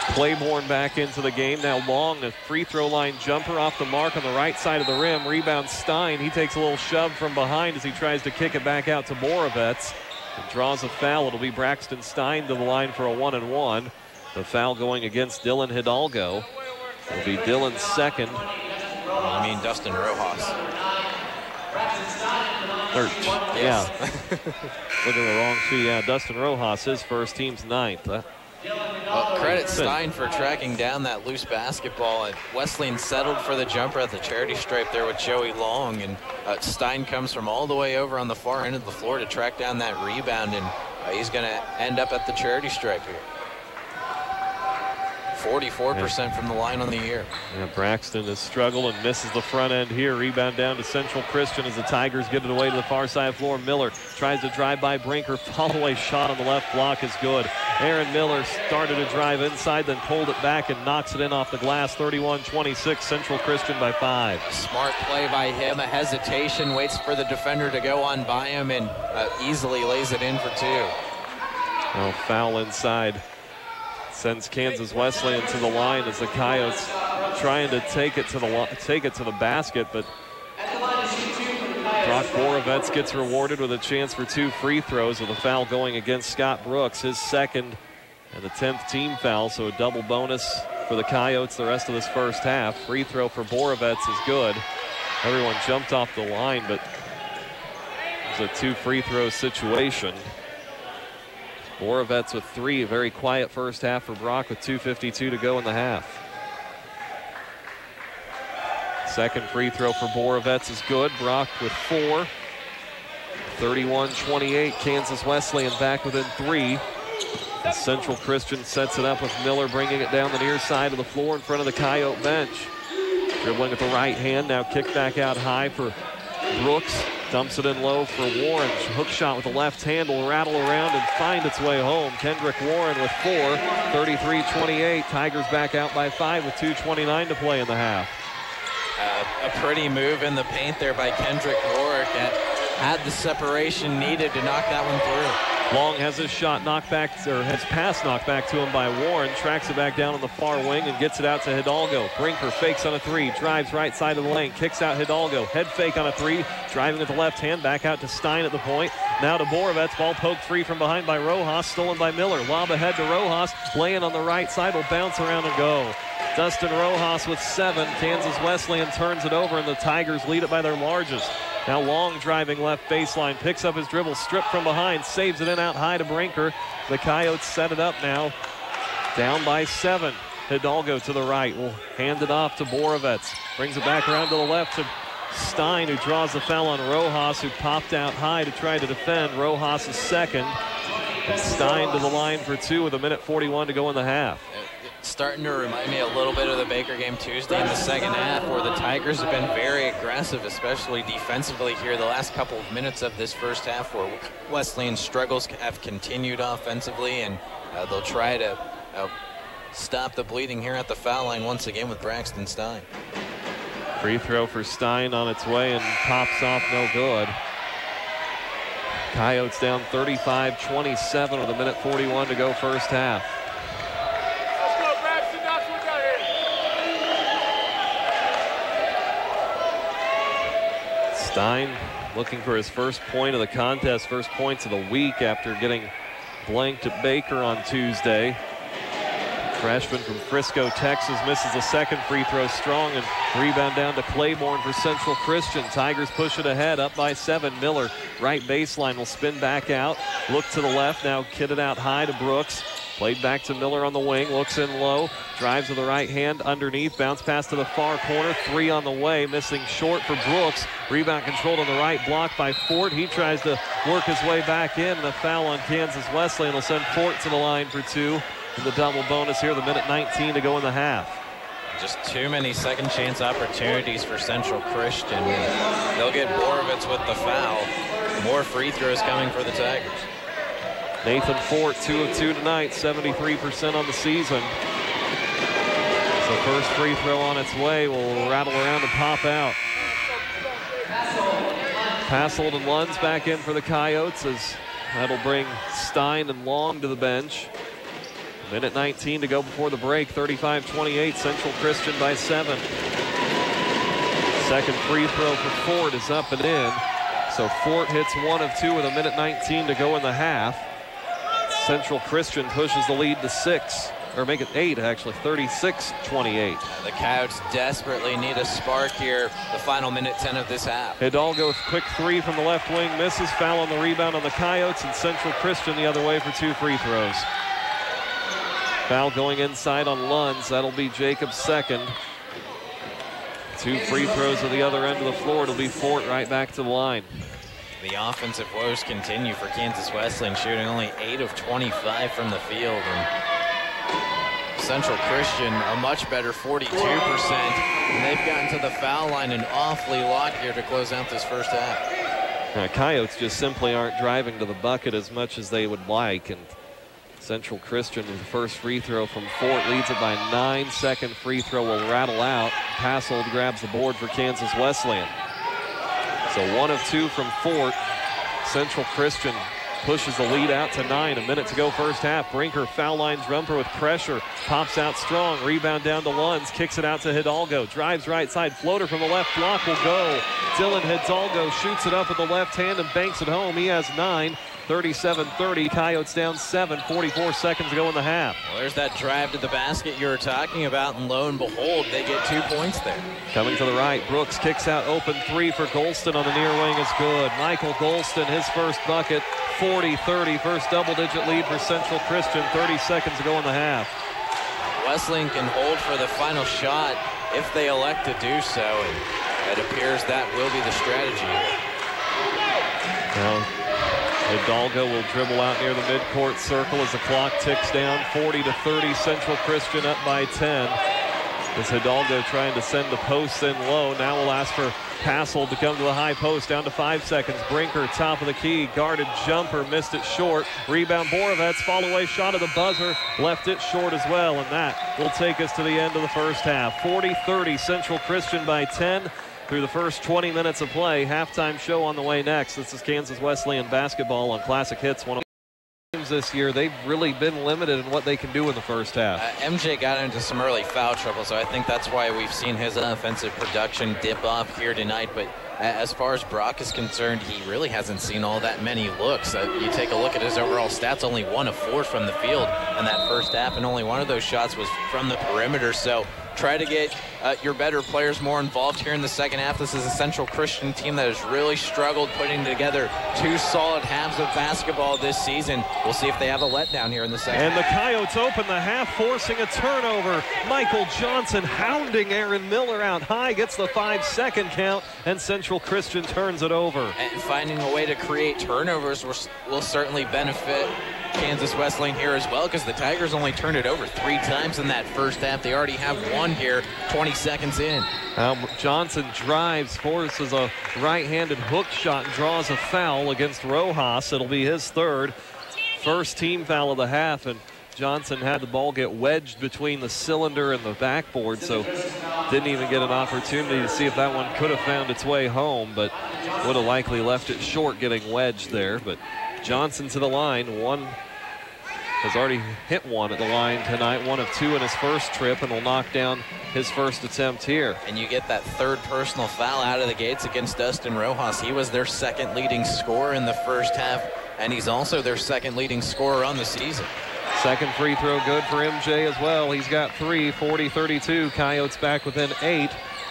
Claiborne back into the game. Now Long, a free throw line jumper off the mark on the right side of the rim. Rebound Stein. He takes a little shove from behind as he tries to kick it back out to Borovets. And draws a foul. It'll be Braxton Stein to the line for a 1-and-1. The foul going against Dylan Hidalgo. It'll be Dylan's second. You mean Dustin Rojas? Yeah. Look at the wrong sheet. Yeah, Dustin Rojas, his first, team's 9th. Well, credit Stein for tracking down that loose basketball. And Wesleyan settled for the jumper at the charity stripe there with Joey Long. And Stein comes from all the way over on the far end of the floor to track down that rebound. And he's going to end up at the charity stripe here. 44% from the line on the year. Yeah, Braxton has struggled and misses the front end here. Rebound down to Central Christian as the Tigers get it away to the far side of the floor. Miller tries to drive by Brinker. Follow-away shot on the left block is good. Aaron Miller started to drive inside, then pulled it back and knocks it in off the glass. 31-26, Central Christian by 5. Smart play by him. A hesitation, waits for the defender to go on by him, and easily lays it in for 2. Well, foul inside. Sends Kansas Wesleyan to the line as the Coyotes trying to take it to the basket, but Brock Borovets gets rewarded with a chance for 2 free throws with a foul going against Scott Brooks, his second and the 10th team foul, so a double bonus for the Coyotes the rest of this first half. Free throw for Borovets is good. Everyone jumped off the line, but it was a 2 free throw situation. Borovets with 3, a very quiet first half for Brock with 2:52 to go in the half. Second free throw for Borovets is good. Brock with 4. 31-28, Kansas Wesleyan back within 3. And Central Christian sets it up with Miller bringing it down the near side of the floor in front of the Coyote bench. Dribbling with the right hand, now kick back out high for Brooks. Dumps it in low for Warren. Hook shot with the left hand will rattle around and find its way home. Kendrick Warren with 4. 33-28. Tigers back out by 5 with 2:29 to play in the half. A pretty move in the paint there by Kendrick Warwick that had the separation needed to knock that one through. Long has his shot knocked back, or his pass knocked back to him by Warren. Tracks it back down on the far wing and gets it out to Hidalgo. Brinker fakes on a 3, drives right side of the lane, kicks out Hidalgo. Head fake on a 3, driving with the left hand, back out to Stein at the point. Now to Borovets, ball poked free from behind by Rojas, stolen by Miller. Lob ahead to Rojas, laying on the right side, will bounce around and go. Dustin Rojas with 7. Kansas Wesleyan turns it over, and the Tigers lead it by their largest. Now Long driving left baseline, picks up his dribble, stripped from behind, saves it in out high to Brinker. The Coyotes set it up now, down by 7. Hidalgo to the right will hand it off to Borovets. Brings it back around to the left to Stein, who draws the foul on Rojas, who popped out high to try to defend. Rojas is second. And Stein to the line for 2 with 1:41 to go in the half. Starting to remind me a little bit of the Baker game Tuesday in the second half, where the Tigers have been very aggressive, especially defensively here the last couple of minutes of this first half, where Wesleyan's struggles have continued offensively, and they'll try to stop the bleeding here at the foul line once again with Braxton Stein. Free throw for Stein on its way and pops off, no good. Coyotes down 35-27 with 1:41 to go first half. Stein looking for his first point of the contest, first points of the week after getting blanked at Baker on Tuesday. Freshman from Frisco, Texas, misses the second free throw strong, and rebound down to Claiborne for Central Christian. Tigers push it ahead, up by 7. Miller, right baseline, will spin back out. Look to the left, now kitted out high to Brooks. Played back to Miller on the wing, looks in low, drives with the right hand underneath, bounce pass to the far corner, 3 on the way, missing short for Brooks. Rebound controlled on the right block by Fort. He tries to work his way back in. The foul on Kansas Wesleyan will send Fort to the line for 2. And the double bonus here, the 1:19 to go in the half. Just too many second chance opportunities for Central Christian. They'll get Borovets with the foul. More free throws coming for the Tigers. Nathan Fort, 2 of 2 tonight, 73% on the season. So first free throw on its way will rattle around and pop out. Passold and Lunds back in for the Coyotes, as that'll bring Stein and Long to the bench. 1:19 to go before the break. 35-28, Central Christian by 7. Second free throw for Fort is up and in. So Fort hits 1 of 2 with 1:19 to go in the half. Central Christian pushes the lead to 6, or make it 8 actually, 36-28. The Coyotes desperately need a spark here, the final 1:10 of this half. Hidalgo, quick 3 from the left wing, misses. Foul on the rebound on the Coyotes, and Central Christian the other way for 2 free throws. Foul going inside on Lunds. That'll be Jacobs' second. 2 free throws at the other end of the floor. It'll be Fort right back to the line. The offensive woes continue for Kansas Wesleyan, shooting only 8 of 25 from the field. And Central Christian, a much better 42%. And they've gotten to the foul line an awfully lot here to close out this first half. Coyotes just simply aren't driving to the bucket as much as they would like. And Central Christian with the first free throw from Fort leads it by 9. Second free throw will rattle out. Passold grabs the board for Kansas Wesleyan. So 1 of 2 from Fort. Central Christian pushes the lead out to 9. A minute to go first half. Brinker foul line jumper with pressure. Pops out strong. Rebound down to Lunds. Kicks it out to Hidalgo. Drives right side. Floater from the left block will go. Dylan Hidalgo shoots it up with the left hand and banks it home. He has 9. 37-30. Coyotes down 7. 44 seconds to go in the half. Well, there's that drive to the basket you were talking about, and lo and behold, they get 2 points there. Coming to the right, Brooks kicks out open 3 for Golston on the near wing is good. Michael Golston, his first bucket, 40-30. First double-digit lead for Central Christian. 30 seconds to go in the half. Wesleyan can hold for the final shot if they elect to do so, and it appears that will be the strategy. Now, Hidalgo will dribble out near the midcourt circle as the clock ticks down. 40-30, Central Christian up by 10. As Hidalgo trying to send the posts in low. Now we'll ask for Passold to come to the high post. Down to 5 seconds. Brinker, top of the key. Guarded jumper, missed it short. Rebound, Borovets, fall away shot of the buzzer. Left it short as well, and that will take us to the end of the first half. 40-30, Central Christian by 10. Through the first 20 minutes of play. Halftime show on the way next. This is Kansas Wesleyan basketball on Classic Hits. One of the games this year, they've really been limited in what they can do in the first half. MJ got into some early foul trouble, so I think that's why we've seen his offensive production dip off here tonight. But as far as Brock is concerned, he really hasn't seen all that many looks. You take a look at his overall stats, only 1 of 4 from the field in that first half, and only 1 of those shots was from the perimeter. So try to get your better players more involved here in the second half. This is a Central Christian team that has really struggled putting together 2 solid halves of basketball this season. We'll see if they have a letdown here in the second half. And the Coyotes open the half, forcing a turnover. Michael Johnson hounding Aaron Miller out high, gets the 5-second count, and Central Christian turns it over. And finding a way to create turnovers will certainly benefit Kansas Wesleyan here as well, because the Tigers only turned it over 3 times in that first half. They already have 1 here 20 seconds in. Johnson drives, forces a right-handed hook shot, and draws a foul against Rojas. It'll be his 3rd. First team foul of the half, and Johnson had the ball get wedged between the cylinder and the backboard, so didn't even get an opportunity to see if that one could have found its way home, but would have likely left it short getting wedged there. But Johnson to the line. 1 has already hit 1 at the line tonight, 1 of 2 in his first trip, and will knock down his first attempt here. And you get that 3rd personal foul out of the gates against Dustin Rojas. He was their 2nd leading scorer in the first half, and he's also their 2nd leading scorer on the season. Second free throw good for MJ as well. He's got 3, 40-32. Coyotes back within 8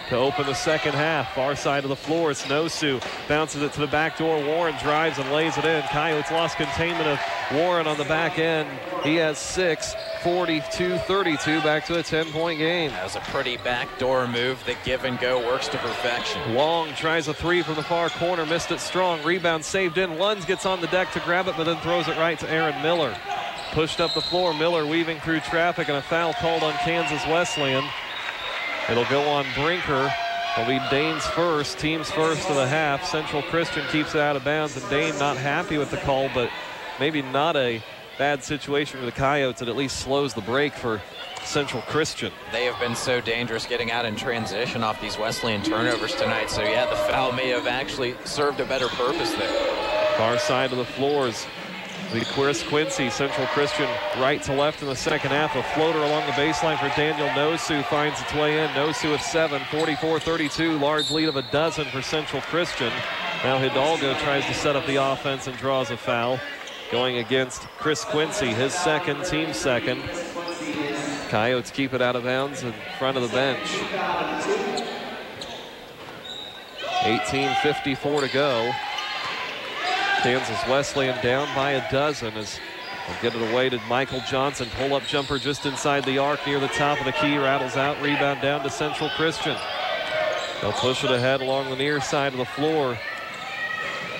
to open the second half. Far side of the floor, it's Nosu. Bounces it to the back door. Warren drives and lays it in. Coyotes lost containment of Warren on the back end. He has 6, 42-32, back to a 10-point game. That was a pretty backdoor move. The give and go works to perfection. Long tries a 3 from the far corner, missed it strong. Rebound saved in. Lunds gets on the deck to grab it, but then throws it right to Aaron Miller. Pushed up the floor, Miller weaving through traffic, and a foul called on Kansas Wesleyan. It'll go on Brinker. It'll be Dane's first, team's first of the half. Central Christian keeps it out of bounds, and Dane not happy with the call, but maybe not a bad situation for the Coyotes. It at least slows the break for Central Christian. They have been so dangerous getting out in transition off these Wesleyan turnovers tonight, so yeah, the foul may have actually served a better purpose there. Far side of the floors. The Chris Quincy, Central Christian right to left in the second half. A floater along the baseline for Daniel Nosu finds its way in. Nosu with 7, 44-32, large lead of a dozen for Central Christian. Now Hidalgo tries to set up the offense and draws a foul. Going against Chris Quincy, his 2nd, team's 2nd. Coyotes keep it out of bounds in front of the bench. 18:54 to go. Kansas Wesleyan down by a dozen as They'll get it away to Michael Johnson. Pull-up jumper just inside the arc near the top of the key. Rattles out. Rebound down to Central Christian. They'll push it ahead along the near side of the floor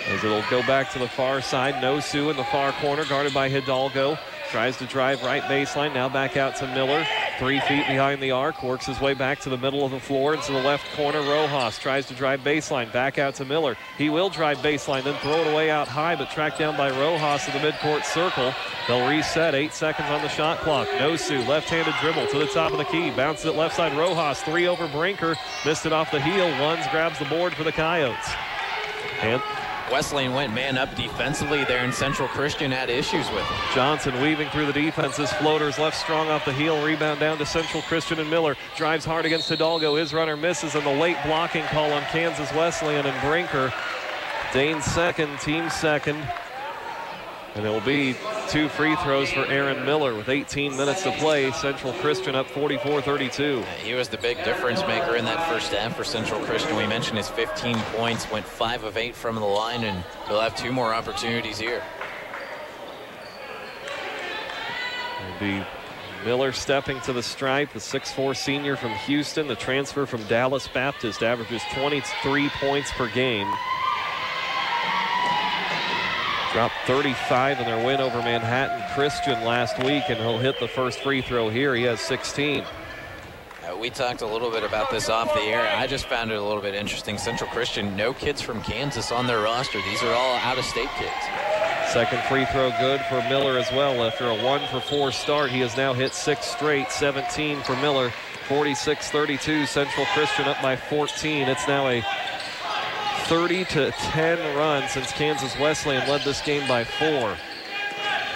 as it'll go back to the far side. Nosu in the far corner, guarded by Hidalgo. Tries to drive right baseline. Now back out to Miller. 3 feet behind the arc. Works his way back to the middle of the floor into the left corner. Rojas tries to drive baseline. Back out to Miller. He will drive baseline, then throw it away out high, but tracked down by Rojas in the midcourt circle. They'll reset. 8 seconds on the shot clock. Nosu, left-handed dribble to the top of the key. Bounces it left side. Rojas, 3 over Brinker. Missed it off the heel. Luns grabs the board for the Coyotes. And Wesleyan went man up defensively there, and Central Christian had issues with it. Johnson weaving through the defenses. Floaters left strong off the heel. Rebound down to Central Christian, and Miller drives hard against Hidalgo. His runner misses, and the late blocking call on Kansas Wesleyan and Brinker. Dane's second, team second. And it will be 2 free throws for Aaron Miller with 18 minutes to play. Central Christian up 44-32. He was the big difference maker in that first half for Central Christian. We mentioned his 15 points, went 5 of 8 from the line, and he'll have 2 more opportunities here. It'll be Miller stepping to the stripe, the 6'4" senior from Houston, the transfer from Dallas Baptist, averages 23 points per game. Dropped 35 in their win over Manhattan Christian last week, and he'll hit the first free throw here. He has 16. We talked a little bit about this off the air. I just found it a little bit interesting. Central Christian, no kids from Kansas on their roster. These are all out-of-state kids. Second free throw good for Miller as well. After a 1-for-4 start, he has now hit 6 straight. 17 for Miller. 46-32. Central Christian up by 14. It's now a 30-10 run since Kansas Wesleyan led this game by 4.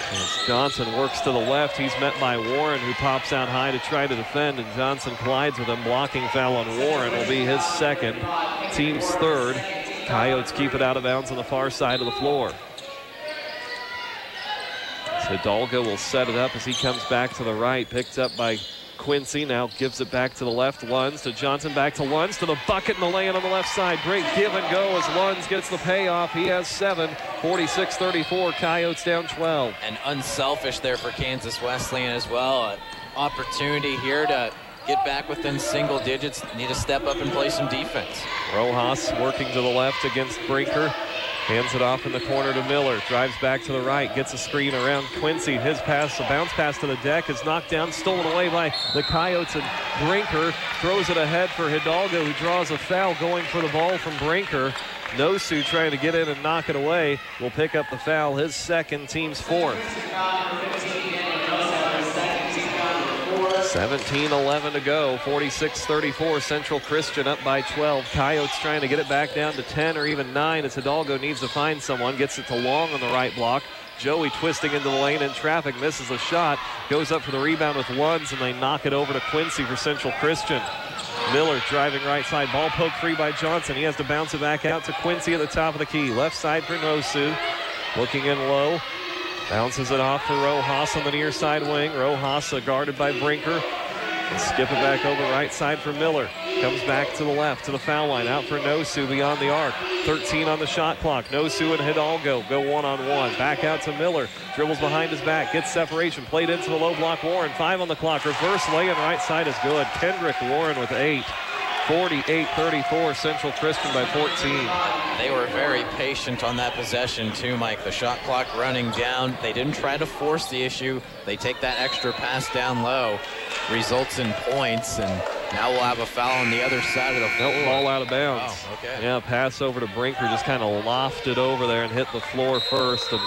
As Johnson works to the left, he's met by Warren, who pops out high to try to defend, and Johnson collides with him. Blocking foul on Warren will be his second, team's third. Coyotes keep it out of bounds on the far side of the floor. So Hidalgo will set it up as he comes back to the right, picked up by Quincy, now gives it back to the left. Luns to Johnson, back to Luns, to the bucket and the lay-in on the left side. Great give and go as Luns gets the payoff. He has 7. 46-34, Coyotes down 12. And unselfish there for Kansas Wesleyan as well. An opportunity here to get back within single digits. Need to step up and play some defense. Rojas working to the left against Brinker. Hands it off in the corner to Miller. Drives back to the right. Gets a screen around Quincy. His pass, a bounce pass to the deck, is knocked down, stolen away by the Coyotes. And Brinker throws it ahead for Hidalgo, who draws a foul going for the ball from Brinker. Nosu trying to get in and knock it away. Will pick up the foul, his second, team's 4th. 17-11 to go. 46-34. Central Christian up by 12. Coyotes trying to get it back down to 10 or even 9 as Hidalgo needs to find someone. Gets it to Long on the right block. Joey twisting into the lane in traffic, misses a shot. Goes up for the rebound with Luns, and they knock it over to Quincy for Central Christian. Miller driving right side. Ball poked free by Johnson. He has to bounce it back out to Quincy at the top of the key. Left side for Nosu. Looking in low. Bounces it off for Rojas on the near side wing. Rojas guarded by Brinker. And skip it back over right side for Miller. Comes back to the left to the foul line. Out for Nosu beyond the arc. 13 on the shot clock. Nosu and Hidalgo go one-on-one. Back out to Miller. Dribbles behind his back. Gets separation. Played into the low block. Warren. 5 on the clock. Reverse lay-in right side is good. Kendrick Warren with 8. 48-34, Central Christian by 14. They were very patient on that possession too, Mike. The shot clock running down. They didn't try to force the issue. They take that extra pass down low. Results in points, and now we'll have a foul on the other side of the floor. Nope, ball out of bounds. Oh, okay. Yeah, pass over to Brinker, just kind of lofted over there and hit the floor first. And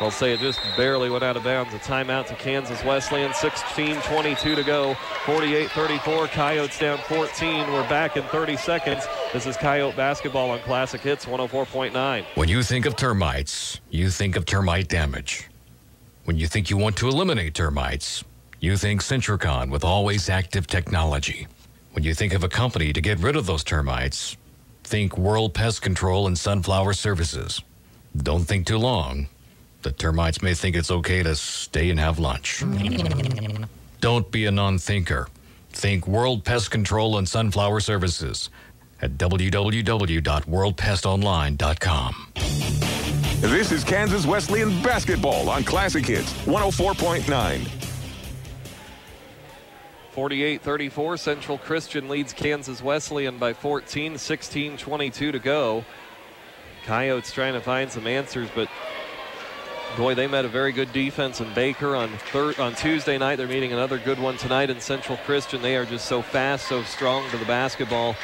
I'll say it just barely went out of bounds. A timeout to Kansas Wesleyan. 16:22 to go. 48-34. Coyotes down 14. We're back in 30 seconds. This is Coyote basketball on Classic Hits 104.9. When you think of termites, you think of termite damage. When you think you want to eliminate termites, you think Centricon with always active technology. When you think of a company to get rid of those termites, think World Pest Control and Sunflower Services. Don't think too long. The termites may think it's okay to stay and have lunch. Don't be a non-thinker. Think World Pest Control and Sunflower Services at www.worldpestonline.com. This is Kansas Wesleyan basketball on Classic Hits 104.9. 48-34, Central Christian leads Kansas Wesleyan by 14, 16:22 to go. Coyotes trying to find some answers, but boy, they met a very good defense in Baker on Tuesday night. They're meeting another good one tonight in Central Christian. They are just so fast, so strong to the basketball.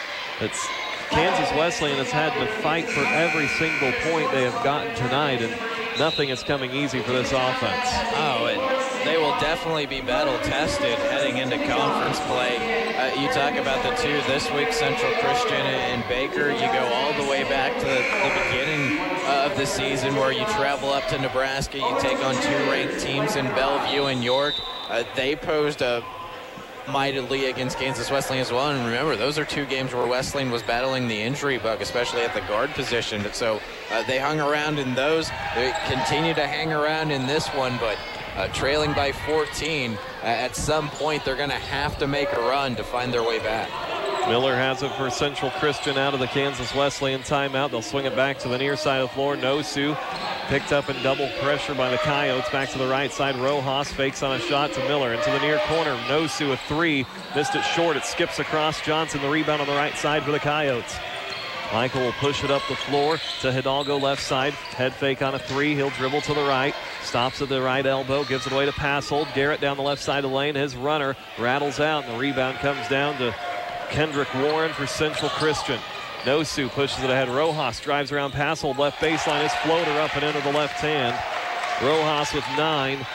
It's Kansas Wesleyan has had to fight for every single point they have gotten tonight, and nothing is coming easy for this offense. They will definitely be battle-tested heading into conference play. You talk about the two this week, Central Christian and Baker. You go all the way back to the beginning of the season where you travel up to Nebraska. You take on two ranked teams in Bellevue and York. They posed a mightily against Kansas Wesleyan as well. And remember, those are two games where Wesleyan was battling the injury bug, especially at the guard position. So they hung around in those. They continue to hang around in this one, but trailing by 14, at some point they're going to have to make a run to find their way back. Miller has it for Central Christian out of the Kansas Wesleyan timeout. They'll swing it back to the near side of the floor. Nosu picked up in double pressure by the Coyotes. Back to the right side. Rojas fakes on a shot to Miller. Into the near corner. Nosu a three. Missed it short. It skips across Johnson. The rebound on the right side for the Coyotes. Michael will push it up the floor to Hidalgo left side. Head fake on a three. He'll dribble to the right. Stops at the right elbow. Gives it away to Passold. Garrett down the left side of the lane. His runner rattles out, and the rebound comes down to Kendrick Warren for Central Christian. Nosu pushes it ahead. Rojas drives around Passold. Left baseline. His floater up and into the left hand. Rojas with 9.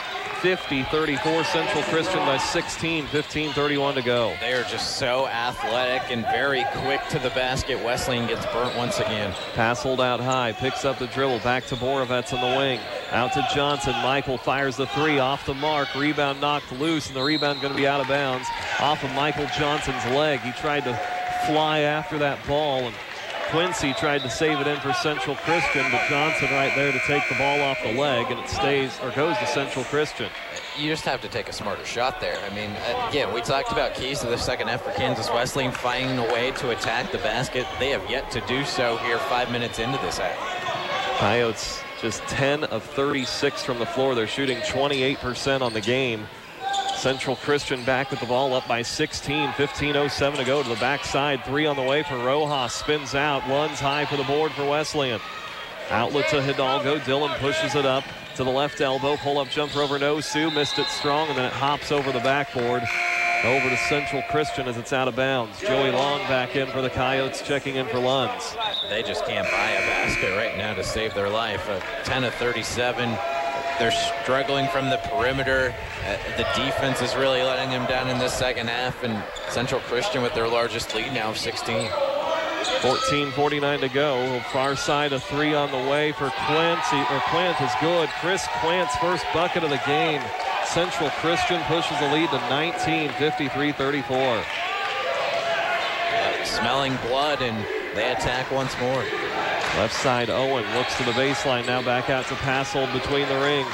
50-34, Central Christian by 16, 15:31 to go. They are just so athletic and very quick to the basket. Wesleyan gets burnt once again. Passold out high, picks up the dribble, back to Borovets on the wing. Out to Johnson. Michael fires the three off the mark. Rebound knocked loose, and the rebound going to be out of bounds off of Michael Johnson's leg. He tried to fly after that ball, and Quincy tried to save it in for Central Christian, but Johnson right there to take the ball off the leg, and it stays or goes to Central Christian. You just have to take a smarter shot there. I mean, again, we talked about keys to the second half for Kansas Wesleyan, finding a way to attack the basket. They have yet to do so here 5 minutes into this half. Coyotes just 10 of 36 from the floor. They're shooting 28% on the game. Central Christian back with the ball up by 16, 15:07 to go to the backside. Three on the way for Rojas. Spins out, runs high for the board for Wesleyan. Outlet to Hidalgo. Dillon pushes it up to the left elbow. Pull-up jumper over Nosu. Missed it strong, and then it hops over the backboard. Over to Central Christian as it's out of bounds. Joey Long back in for the Coyotes, checking in for Lunds. They just can't buy a basket right now to save their life. 10 of 37. They're struggling from the perimeter. The defense is really letting them down in this second half, and Central Christian with their largest lead now of 16. 14:49 to go. Far side, a three on the way for Quint is good. Chris Quint's first bucket of the game. Central Christian pushes the lead to 19, 53-34. Smelling blood, and they attack once more. Left side, Owen looks to the baseline, now back out to Passold between the rings.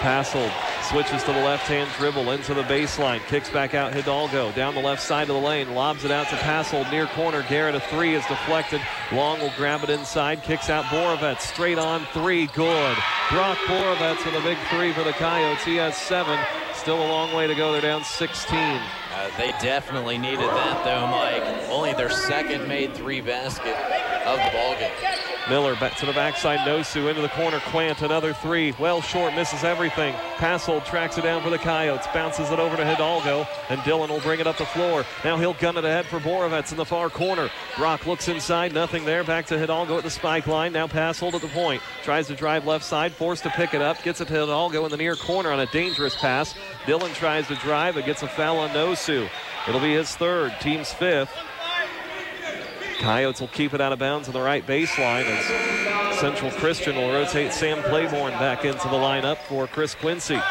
Passold switches to the left-hand dribble into the baseline, kicks back out Hidalgo down the left side of the lane, lobs it out to Passold near corner. Garrett, a three is deflected. Long will grab it inside, kicks out Borovets, straight on three, good. Brock Borovets with a big three for the Coyotes. He has 7. Still a long way to go. They're down 16. They definitely needed that, though, Mike. Only their second made three basket of the ballgame. Miller back to the backside. Nosu into the corner. Quant, another three. Well short, misses everything. Passold tracks it down for the Coyotes. Bounces it over to Hidalgo, and Dillon will bring it up the floor. Now he'll gun it ahead for Borovets in the far corner. Brock looks inside. Nothing there. Back to Hidalgo at the spike line. Now Passold at the point. Tries to drive left side. Forced to pick it up. Gets it to Hidalgo in the near corner on a dangerous pass. Dillon tries to drive, but gets a foul on Nosu. It'll be his third. Team's 5th. Coyotes will keep it out of bounds on the right baseline as Central Christian will rotate Sam Claiborne back into the lineup for Chris Quincy.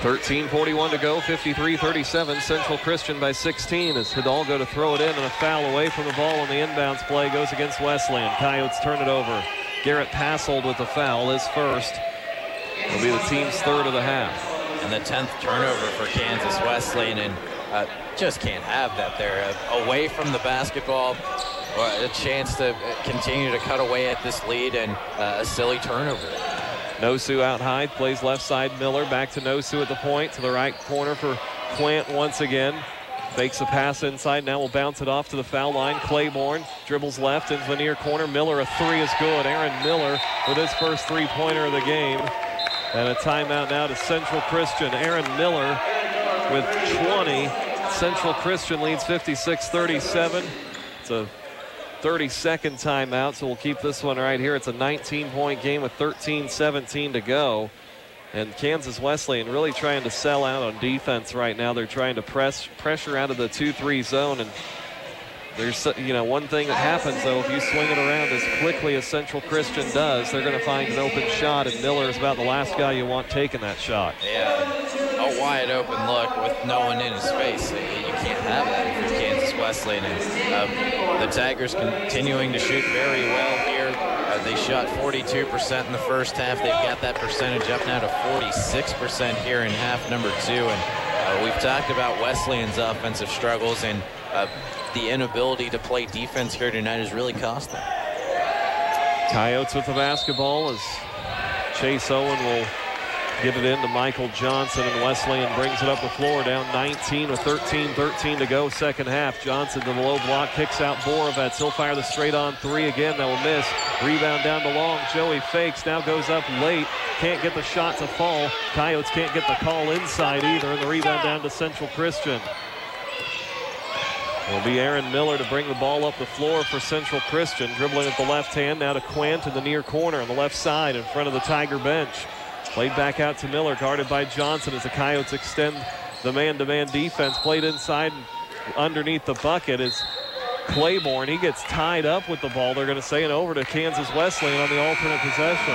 13:41 to go, 53-37. Central Christian by 16 as Hidalgo to throw it in, and a foul away from the ball on the inbounds play goes against Wesleyan. Coyotes turn it over. Garrett Passold with the foul, his first. It'll be the team's 3rd of the half. And the 10th turnover for Kansas Wesleyan, and just can't have that there. Away from the basketball, a chance to continue to cut away at this lead, and a silly turnover. Nosu out high, plays left side. Miller back to Nosu at the point, to the right corner for Quant once again. Fakes a pass inside, now will bounce it off to the foul line. Claiborne dribbles left into the near corner. Miller, a three is good. Aaron Miller with his first three-pointer of the game. And a timeout now to Central Christian. Aaron Miller with 20. Central Christian leads 56-37. It's a 30-second timeout, so we'll keep this one right here. It's a 19-point game with 13-17 to go. And Kansas Wesleyan really trying to sell out on defense right now. They're trying to pressure out of the 2-3 zone. And there's, one thing that happens, though, if you swing it around as quickly as Central Christian does, they're going to find an open shot, and Miller is about the last guy you want taking that shot. Yeah, a wide open look with no one in his face. You can't have that if you're Kansas Wesleyan. And the Tigers continuing to shoot very well here. They shot 42% in the first half. They've got that percentage up now to 46% here in half number 2. And we've talked about Wesleyan's offensive struggles, and the inability to play defense here tonight has really cost them. Coyotes with the basketball as Chase Owen will give it in to Michael Johnson, and Wesleyan brings it up the floor, down 19 with 13 to go second half. Johnson to the low block, kicks out Borovets. He'll fire the straight on three again. That will miss. Rebound down to Long. Joey fakes, now goes up late. Can't get the shot to fall. Coyotes can't get the call inside either, and the rebound down to Central Christian. It'll be Aaron Miller to bring the ball up the floor for Central Christian. Dribbling with the left hand, now to Quant in the near corner on the left side in front of the Tiger bench. Played back out to Miller, guarded by Johnson as the Coyotes extend the man-to-man defense. Played inside and underneath the bucket is Claiborne. He gets tied up with the ball, they're going to say, and over to Kansas Wesleyan on the alternate possession.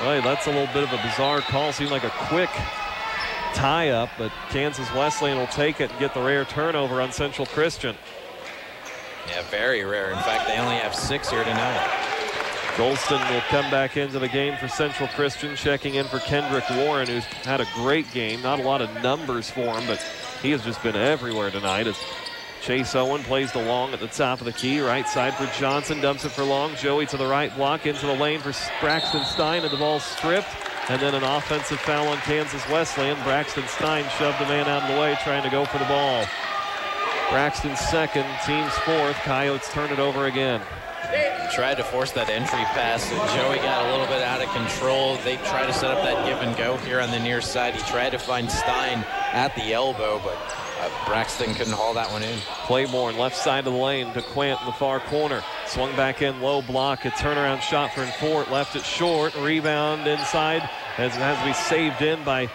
Well, that's a little bit of a bizarre call. Seemed like a quick tie-up, but Kansas Wesleyan will take it and get the rare turnover on Central Christian. Yeah, very rare. In fact, they only have 6 here tonight. Golston will come back into the game for Central Christian, checking in for Kendrick Warren, who's had a great game. Not a lot of numbers for him, but he has just been everywhere tonight. As Chase Owen plays the Long at the top of the key. Right side for Johnson, dumps it for Long. Joey to the right block, into the lane for Braxton Stein, and the ball stripped. And then an offensive foul on Kansas Wesleyan. Braxton Stein shoved the man out of the way, trying to go for the ball. Braxton's second, team's fourth. Coyotes turn it over again. Tried to force that entry pass, and Joey got a little bit out of control. They tried to set up that give and go here on the near side. He tried to find Stein at the elbow, but Braxton couldn't haul that one in. Claiborne left side of the lane to Quant in the far corner. Swung back in, low block, a turnaround shot for Fort. Left it short, rebound inside as it has to be saved in by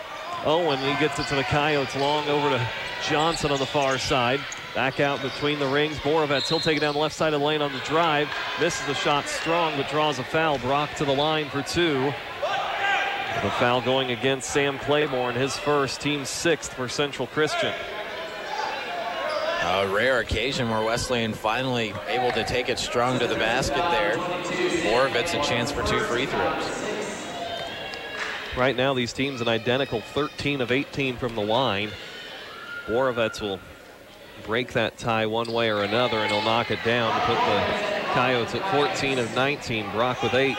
Owen. He gets it to the Coyotes. Long over to Johnson on the far side. Back out between the rings. Borovets, he'll take it down the left side of the lane on the drive. Misses the shot strong, but draws a foul. Brock to the line for 2. The foul going against Sam Claiborne, his first, team 6th for Central Christian. A rare occasion where Wesleyan finally able to take it strong to the basket there. Borovets a chance for 2 free throws. Right now, these teams an identical 13 of 18 from the line. Borovets will break that tie one way or another, and he'll knock it down to put the Coyotes at 14 of 19. Brock with 8.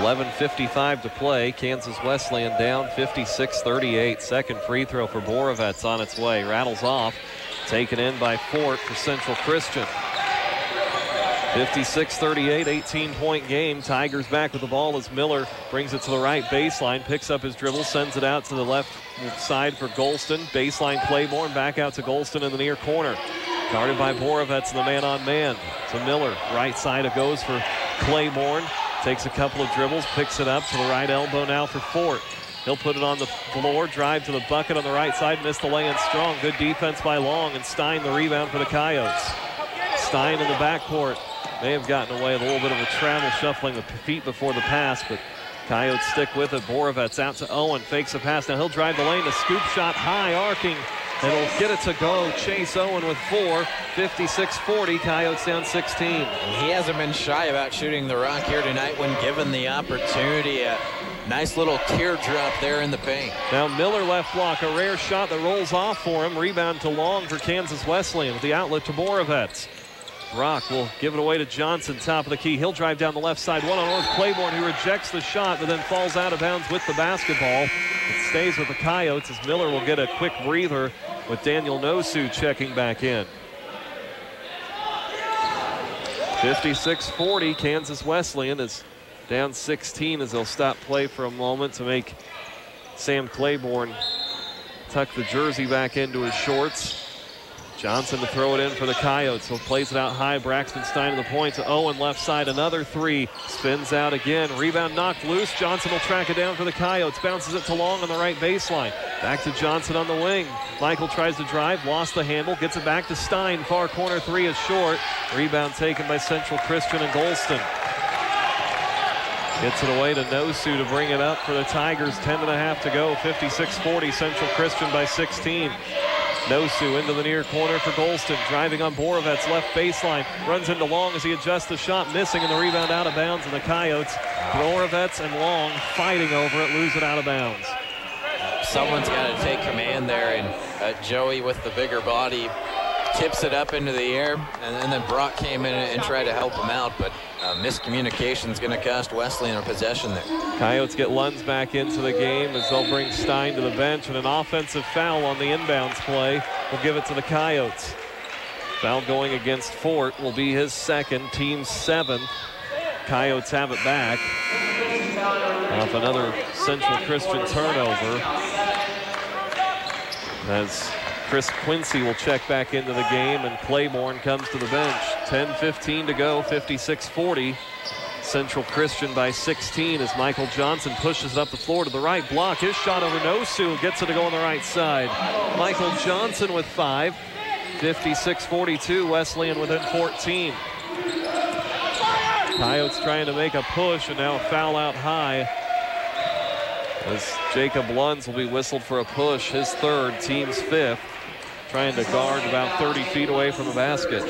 11:55 to play. Kansas Wesleyan down 56-38. Second free throw for Borovets on its way. Rattles off. Taken in by Fort for Central Christian. 56-38, 18-point game. Tigers back with the ball as Miller brings it to the right baseline, picks up his dribble, sends it out to the left side for Golston. Baseline Claiborne, back out to Golston in the near corner. Guarded by Borovets in the man-on-man. To Miller, right side it goes for Claiborne. Takes a couple of dribbles, picks it up to the right elbow now for Fort. He'll put it on the floor, drive to the bucket on the right side, missed the lay-in strong. Good defense by Long, and Stein the rebound for the Coyotes. Stein in the backcourt. May have gotten away with a little bit of a travel, shuffling the feet before the pass, but Coyotes stick with it. Borovets out to Owen, fakes a pass. Now he'll drive the lane, a scoop shot high, arcing, and he'll get it to go. Chase Owen with 4, 56-40, Coyotes down 16. He hasn't been shy about shooting the rock here tonight when given the opportunity. Nice little teardrop there in the paint. Now Miller left block, a rare shot that rolls off for him. Rebound to Long for Kansas Wesleyan with the outlet to Borovets. Brock will give it away to Johnson, top of the key. He'll drive down the left side. One-on-one with Claiborne, who rejects the shot, but then falls out of bounds with the basketball. It stays with the Coyotes as Miller will get a quick breather with Daniel Nosu checking back in. 56-40, Kansas Wesleyan is down 16 as they'll stop play for a moment to make Sam Claiborne tuck the jersey back into his shorts. Johnson to throw it in for the Coyotes. He'll plays it out high. Braxton Stein to the point to Owen, left side, another three. Spins out again. Rebound knocked loose. Johnson will track it down for the Coyotes. Bounces it to Long on the right baseline. Back to Johnson on the wing. Michael tries to drive, lost the handle, gets it back to Stein. Far corner three is short. Rebound taken by Central Christian and Golston. Gets it away to Nosu to bring it up for the Tigers. 10.5 to go. 56-40. Central Christian by 16. Nosu into the near corner for Golston. Driving on Borovets, left baseline. Runs into Long as he adjusts the shot, missing, and the rebound out of bounds. And the Coyotes, Borovets and Long fighting over it, lose it out of bounds. Someone's got to take command there, and Joey with the bigger body tips it up into the air, and then Brock came in and tried to help him out, but miscommunication is going to cost Wesleyan a possession there. Coyotes get Lunds back into the game as they'll bring Stein to the bench, and an offensive foul on the inbounds play will give it to the Coyotes. Foul going against Fort will be his second, team 7th. Coyotes have it back off another Central Christian turnover as Chris Quincy will check back into the game, and Claiborne comes to the bench. 10:15 to go, 56-40. Central Christian by 16 as Michael Johnson pushes it up the floor to the right block. His shot over Nosu gets it to go on the right side. Michael Johnson with 5. 56-42, Wesleyan within 14. Coyotes trying to make a push, and now a foul out high as Jacob Lunds will be whistled for a push, his third, team's 5th. Trying to guard about 30 feet away from the basket.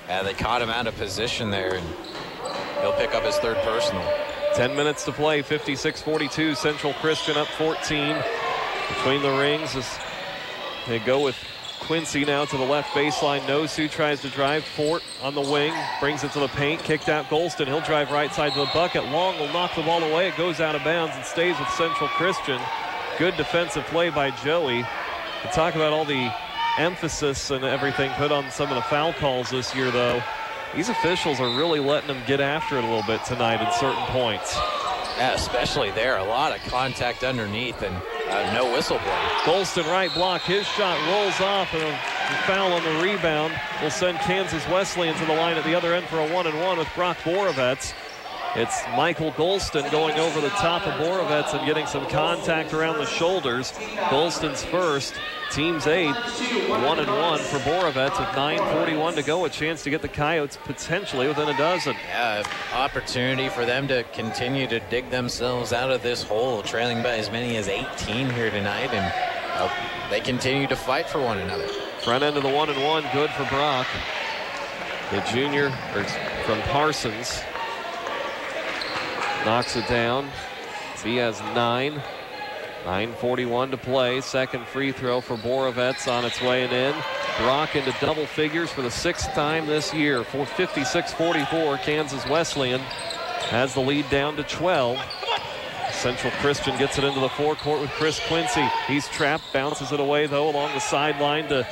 Yeah, they caught him out of position there, and he'll pick up his third personal. 10 minutes to play, 56-42. Central Christian up 14. Between the rings as they go with Quincy now to the left baseline. Nosu tries to drive. Fort on the wing, brings it to the paint, kicked out Golston. He'll drive right side to the bucket. Long will knock the ball away. It goes out of bounds and stays with Central Christian. Good defensive play by Joey. To talk about all the emphasis and everything put on some of the foul calls this year, though, these officials are really letting them get after it a little bit tonight at certain points. Yeah, especially there. A lot of contact underneath and no whistle blow. Golston right block. His shot rolls off, and a foul on the rebound will send Kansas Wesleyan to the line at the other end for a 1-and-1 with Brock Borovets. It's Michael Golston going over the top of Borovets and getting some contact around the shoulders. Golston's first, team's 8th, 1-and-1 for Borovets with 9:41 to go. A chance to get the Coyotes potentially within a dozen. Yeah, opportunity for them to continue to dig themselves out of this hole, trailing by as many as 18 here tonight, and they continue to fight for one another. Front end of the 1-and-1, good for Brock. The junior from Parsons knocks it down. He has 9. 9:41 to play. Second free throw for Borovets on its way and in. Brock into double figures for the 6th time this year. For 56-44, Kansas Wesleyan has the lead down to 12. Central Christian gets it into the forecourt with Chris Quincy. He's trapped, bounces it away though along the sideline to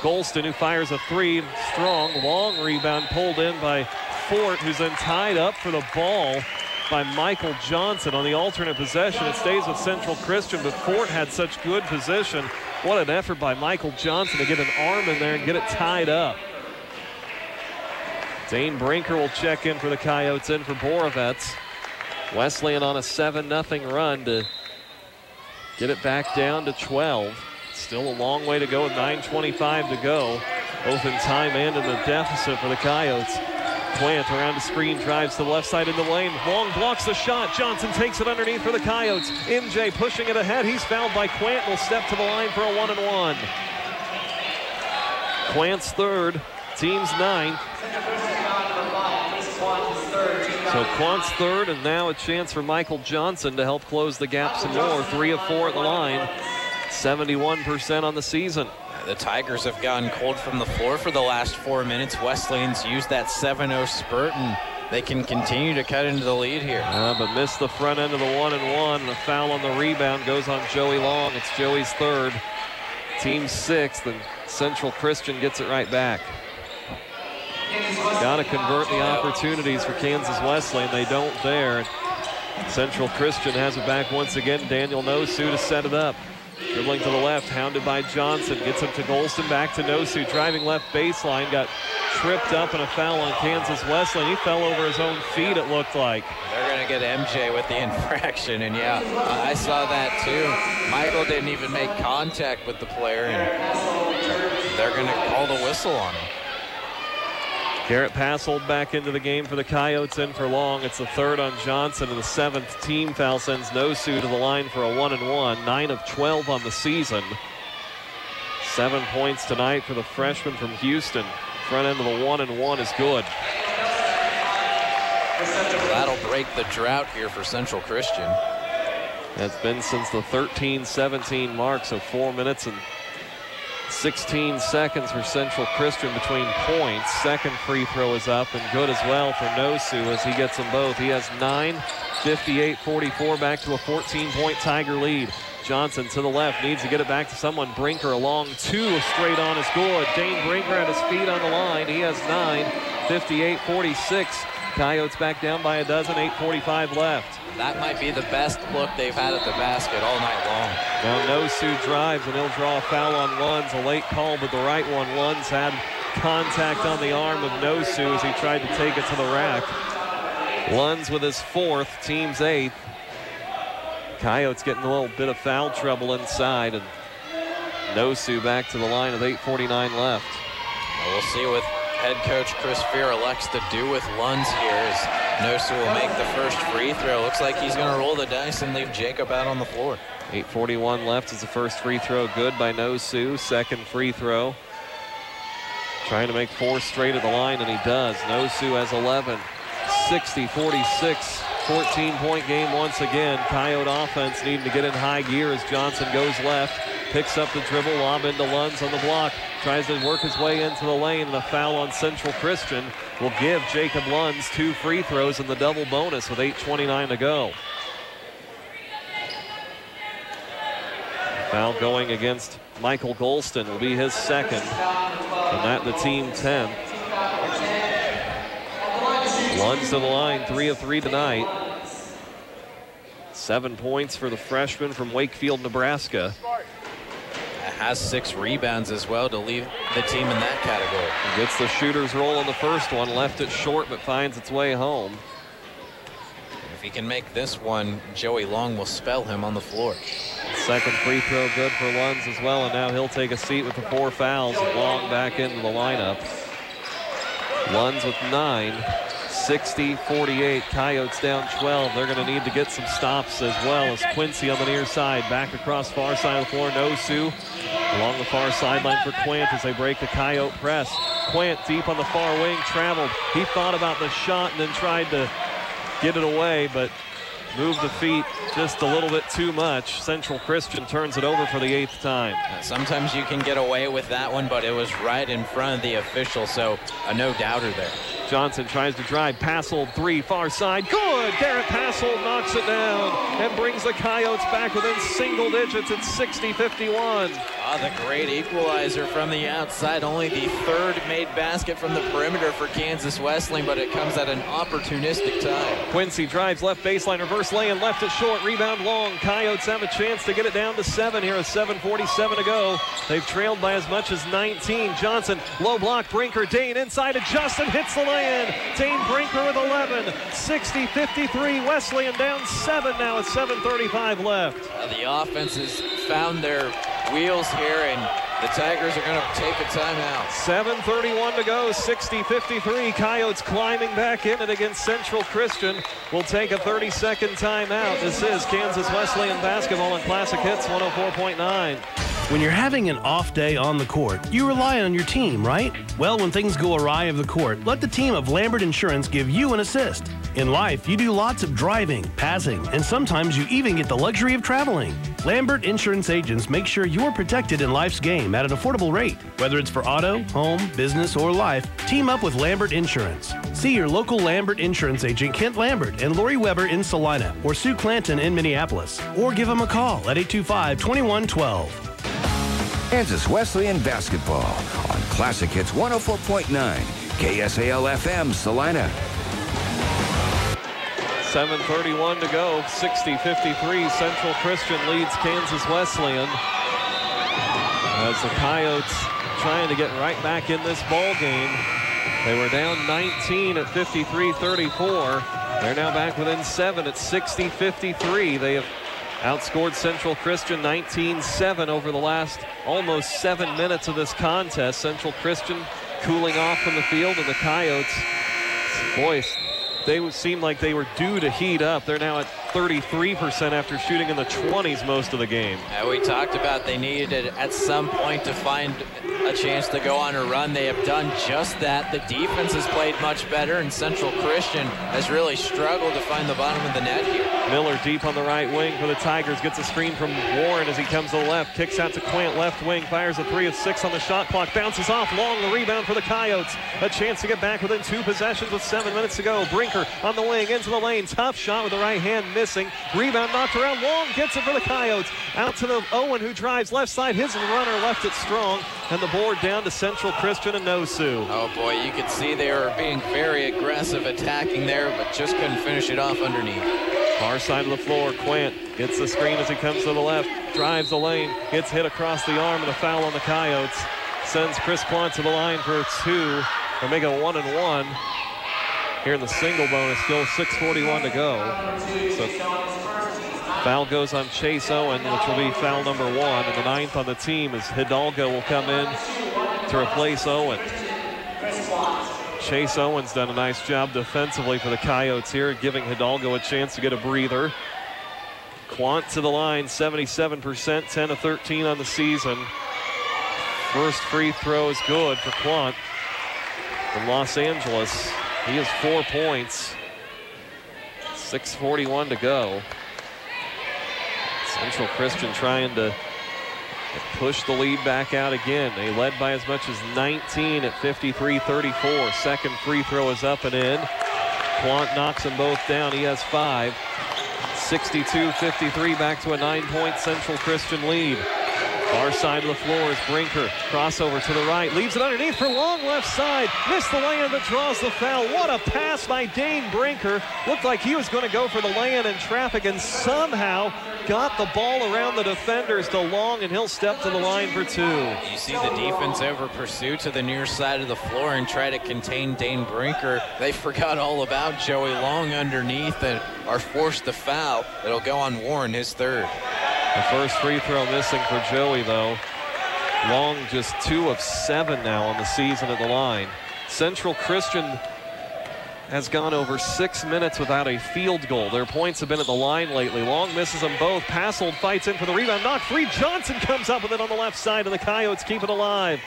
Golston, who fires a 3. Strong, long rebound pulled in by Fort, who's then tied up for the ball by Michael Johnson on the alternate possession. It stays with Central Christian, but Fort had such good position. What an effort by Michael Johnson to get an arm in there and get it tied up. Dane Brinker will check in for the Coyotes, in for Borovets. Wesleyan on a 7-0 run to get it back down to 12. Still a long way to go with 9:25 to go, both in time and in the deficit for the Coyotes. Plant around the screen, drives to the left side in the lane. Long blocks the shot. Johnson takes it underneath for the Coyotes. MJ pushing it ahead. He's fouled by Quant. Will step to the line for a 1-and-1. Quant's third, team's 9th. So Quant's third, and now a chance for Michael Johnson to help close the gap some more. 3 of 4 at the line, 71% on the season. The Tigers have gotten cold from the floor for the last 4 minutes. Wesleyan's used that 7-0 spurt, and they can continue to cut into the lead here. But missed the front end of the 1-and-1. And a foul on the rebound goes on Joey Long. It's Joey's third, team sixth, and Central Christian gets it right back. Got to convert the opportunities for Kansas Wesleyan. They don't there. Central Christian has it back once again. Daniel Nosu to set it up. Dribbling to the left, hounded by Johnson. Gets him to Golston, back to Nosu. Driving left baseline, got tripped up and a foul on Kansas Wesleyan. He fell over his own feet, it looked like. They're going to get MJ with the infraction, and yeah, I saw that too. Michael didn't even make contact with the player, and they're going to call the whistle on him. Garrett Passold back into the game for the Coyotes, in for Long. It's the third on Johnson, and the 7th team foul sends Nosu to the line for a 1-and-1. 9 of 12 on the season. 7 points tonight for the freshman from Houston. Front end of the 1-and-1 is good. That'll break the drought here for Central Christian. That's been since the 13-17 mark, so 4 minutes and 16 seconds for Central Christian between points. Second free throw is up and good as well for Nosu as he gets them both. He has 9, 58-44, back to a 14-point Tiger lead. Johnson to the left, needs to get it back to someone. Brinker along, 2 straight on is good. Dane Brinker at his feet on the line. He has 9, 58-46. Coyotes back down by a dozen, 8:45 left. That might be the best look they've had at the basket all night long. Now Nosu drives, and he'll draw a foul on Lunds. A late call, but the right one. Lunds had contact on the arm of Nosu as he tried to take it to the rack. Lunds with his 4th, team's 8th. Coyotes getting a little bit of foul trouble inside, and Nosu back to the line with 8:49 left. We'll see what head coach Chris Fear elects to do with Lunds here as Nosu will make the first free throw. Looks like he's going to roll the dice and leave Jacob out on the floor. 8:41 left is the first free throw good by Nosu. Second free throw. Trying to make 4 straight at the line, and he does. Nosu has 11. 60-46. 14-point game once again. Coyote offense needing to get in high gear as Johnson goes left. Picks up the dribble, lob into Lunds on the block. Tries to work his way into the lane, and a foul on Central Christian will give Jacob Lunds 2 free throws in the double bonus with 8:29 to go. Foul going against Michael Golston will be his second, and that the team 10th. Lunds to the line, 3 of 3 tonight. 7 points for the freshman from Wakefield, Nebraska. Has 6 rebounds as well to lead the team in that category. He gets the shooter's roll on the first one, left it short but finds its way home. If he can make this one, Joey Long will spell him on the floor. Second free throw good for Lunds as well, and now he'll take a seat with the 4 fouls. Long back into the lineup. Lunds with 9. 60-48. Coyotes down 12. They're going to need to get some stops as well as Quincy on the near side. Back across far side of the floor. Nosu along the far sideline for Quant as they break the Coyote press. Quant deep on the far wing, traveled. He thought about the shot and then tried to get it away, but moved the feet just a little bit too much. Central Christian turns it over for the 8th time. Sometimes you can get away with that one, but it was right in front of the official, so a no doubter there. Johnson tries to drive. Passold 3, far side. Good! Garrett Passold knocks it down and brings the Coyotes back within single digits at 60-51. The great equalizer from the outside. Only the 3rd made basket from the perimeter for Kansas Wesleyan, but it comes at an opportunistic time. Quincy drives left baseline, reverse lay-in, left it short, rebound Long. Coyotes have a chance to get it down to 7 here, 7:47 to go. They've trailed by as much as 19. Johnson, low block, Brinker, Dane inside to Justin, hits the lay-in. Dane Brinker with 11, 60-53. Wesleyan down 7 now at 7:35 left. The offense has found their wheels here, and the Tigers are going to take a timeout. 7:31 to go, 60-53. Coyotes climbing back in it against Central Christian. We'll take a 30-second timeout. This is Kansas Wesleyan basketball on Classic Hits 104.9. When you're having an off day on the court, you rely on your team, right? Well, when things go awry of the court, let the team of Lambert Insurance give you an assist. In life, you do lots of driving, passing, and sometimes you even get the luxury of traveling. Lambert Insurance agents make sure you're protected in life's game at an affordable rate. Whether it's for auto, home, business, or life, team up with Lambert Insurance. See your local Lambert Insurance agent Kent Lambert and Lori Weber in Salina or Sue Clanton in Minneapolis. Or give them a call at 825-2112. Kansas Wesleyan basketball on Classic Hits 104.9 KSAL FM Salina. 7:31 to go, 60-53. Central Christian leads Kansas Wesleyan as the Coyotes trying to get right back in this ball game. They were down 19 at 53-34. They're now back within 7 at 60-53. They have outscored Central Christian 19-7 over the last almost 7 minutes of this contest. Central Christian cooling off from the field, and the Coyotes, boy, they would seem like they were due to heat up. They're now at 33% after shooting in the 20s most of the game. We talked about they needed at some point to find a chance to go on a run. They have done just that. The defense has played much better, and Central Christian has really struggled to find the bottom of the net here. Miller deep on the right wing for the Tigers. Gets a screen from Warren as he comes to the left. Kicks out to Quint, left wing. Fires a 3 of 6 on the shot clock. Bounces off long. The rebound for the Coyotes. A chance to get back within 2 possessions with 7 minutes to go. Brinker on the wing into the lane. Tough shot with the right hand missing. Rebound knocked around. Long gets it for the Coyotes. Out to the Owen, who drives left side. His runner left it strong. And the board down to Central Christian and Nosu. Oh boy, you could see they were being very aggressive attacking there, but just couldn't finish it off underneath. Far side of the floor, Quint gets the screen as he comes to the left. Drives the lane. Gets hit across the arm and a foul on the Coyotes. Sends Chris Quint to the line for 2. Or make it a 1-and-1. Here in the single bonus, still 6:41 to go. So foul goes on Chase Owen, which will be foul number 1. And the 9th on the team as Hidalgo will come in to replace Owen. Chase Owen's done a nice job defensively for the Coyotes here, giving Hidalgo a chance to get a breather. Quant to the line, 77%, 10 of 13 on the season. First free throw is good for Quant from Los Angeles. He has 4 points. 6:41 to go. Central Christian trying to push the lead back out again. They led by as much as 19 at 53-34. Second free throw is up and in. Quant knocks them both down. He has 5. 62-53, back to a 9-point Central Christian lead. Far side of the floor is Brinker. Crossover to the right. Leaves it underneath for Long left side. Missed the lay-in but draws the foul. What a pass by Dane Brinker. Looked like he was going to go for the lay-in in traffic and somehow got the ball around the defenders to Long, and he'll step to the line for 2. You see the defense over pursue to the near side of the floor and try to contain Dane Brinker. They forgot all about Joey Long underneath and are forced to foul. It'll go on Warren, his 3rd. The first free throw missing for Joey, though. Long just 2 of 7 now on the season at the line. Central Christian has gone over 6 minutes without a field goal. Their points have been at the line lately. Long misses them both. Passold fights in for the rebound. Knocked free. Johnson comes up with it on the left side, and the Coyotes keep it alive.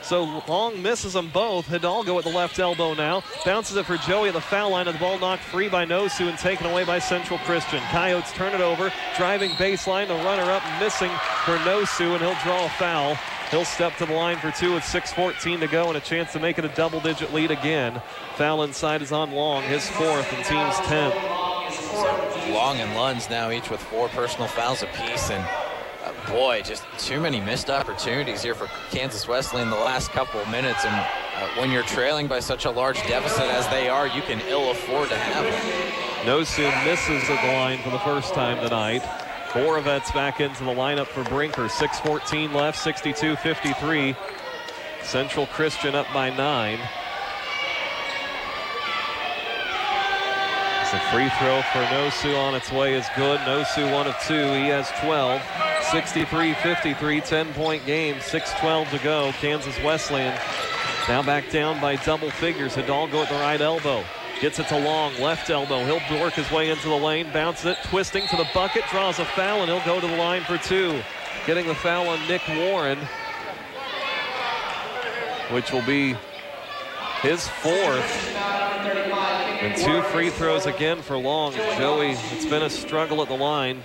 So Long misses them both. Hidalgo at the left elbow now. Bounces it for Joey at the foul line, and the ball knocked free by Nosu and taken away by Central Christian. Coyotes turn it over. Driving baseline. The runner-up missing for Nosu, and he'll draw a foul. He'll step to the line for 2 with 6:14 to go and a chance to make it a double-digit lead again. Foul inside is on Long, his 4th and team's 10th. So Long and Lunds now each with 4 personal fouls apiece, and boy, just too many missed opportunities here for Kansas Wesleyan in the last couple of minutes. And when you're trailing by such a large deficit as they are, you can ill afford to have it. Nosu misses at the line for the first time tonight. Moravet's back into the lineup for Brinker. 6:14 left, 62-53. Central Christian up by 9. It's a free throw for Nosu on its way is good. Nosu 1 of 2. He has 12. 63-53, 10-point game, 6:12 to go. Kansas Wesleyan now back down by double figures. Hidalgo at the right elbow. Gets it to Long, left elbow. He'll work his way into the lane, bounces it, twisting to the bucket, draws a foul, and he'll go to the line for 2. Getting the foul on Nick Warren, which will be his 4th. And 2 free throws again for Long. Joey, it's been a struggle at the line.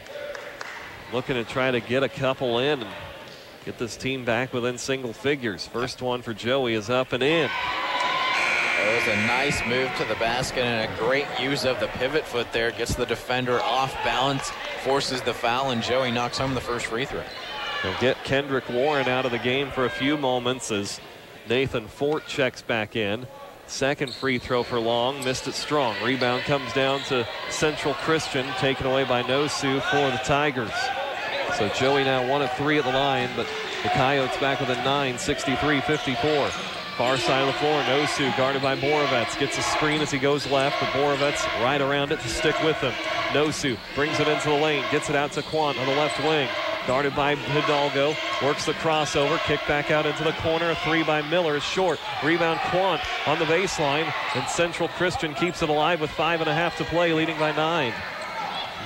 Looking to try to get a couple in and get this team back within single figures. First one for Joey is up and in. It was a nice move to the basket and a great use of the pivot foot there. Gets the defender off balance, forces the foul, and Joey knocks home the first free throw. They'll get Kendrick Warren out of the game for a few moments as Nathan Fort checks back in. Second free throw for Long, missed it strong. Rebound comes down to Central Christian, taken away by Nosu for the Tigers. So Joey now 1 of 3 at the line, but the Coyotes back within 9, 63-54. Far side of the floor, Nosu guarded by Borovets. Gets a screen as he goes left, but Borovets right around it to stick with him. Nosu brings it into the lane, gets it out to Quant on the left wing. Guarded by Hidalgo, works the crossover, kick back out into the corner. A 3 by Miller is short. Rebound Quant on the baseline, and Central Christian keeps it alive with 5.5 to play, leading by 9.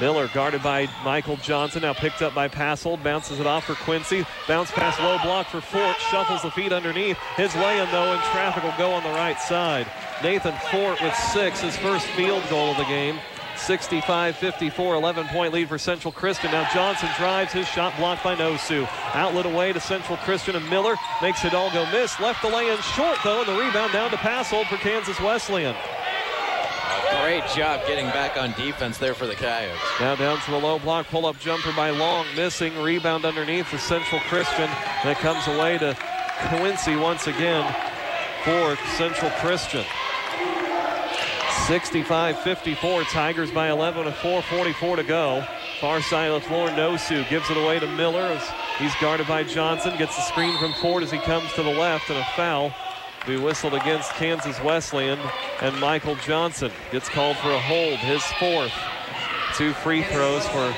Miller guarded by Michael Johnson, now picked up by Passold, bounces it off for Quincy. Bounce pass low block for Fort, shuffles the feet underneath. His lay-in though, and traffic will go on the right side. Nathan Fort with 6, his first field goal of the game. 65-54, 11-point lead for Central Christian. Now Johnson drives, his shot blocked by Nosu. Outlet away to Central Christian, and Miller makes Hidalgo miss. Left the lay-in short though, and the rebound down to Passold for Kansas Wesleyan. Great job getting back on defense there for the Coyotes. Now down to the low block, pull-up jumper by Long, missing. Rebound underneath for Central Christian. That comes away to Quincy once again for Central Christian. 65-54, Tigers by 11 with 4:44 to go. Far side of the floor, Nosu gives it away to Miller as he's guarded by Johnson. Gets the screen from Ford as he comes to the left, and a foul be whistled against Kansas Wesleyan, and Michael Johnson gets called for a hold, his 4th. 2 free throws for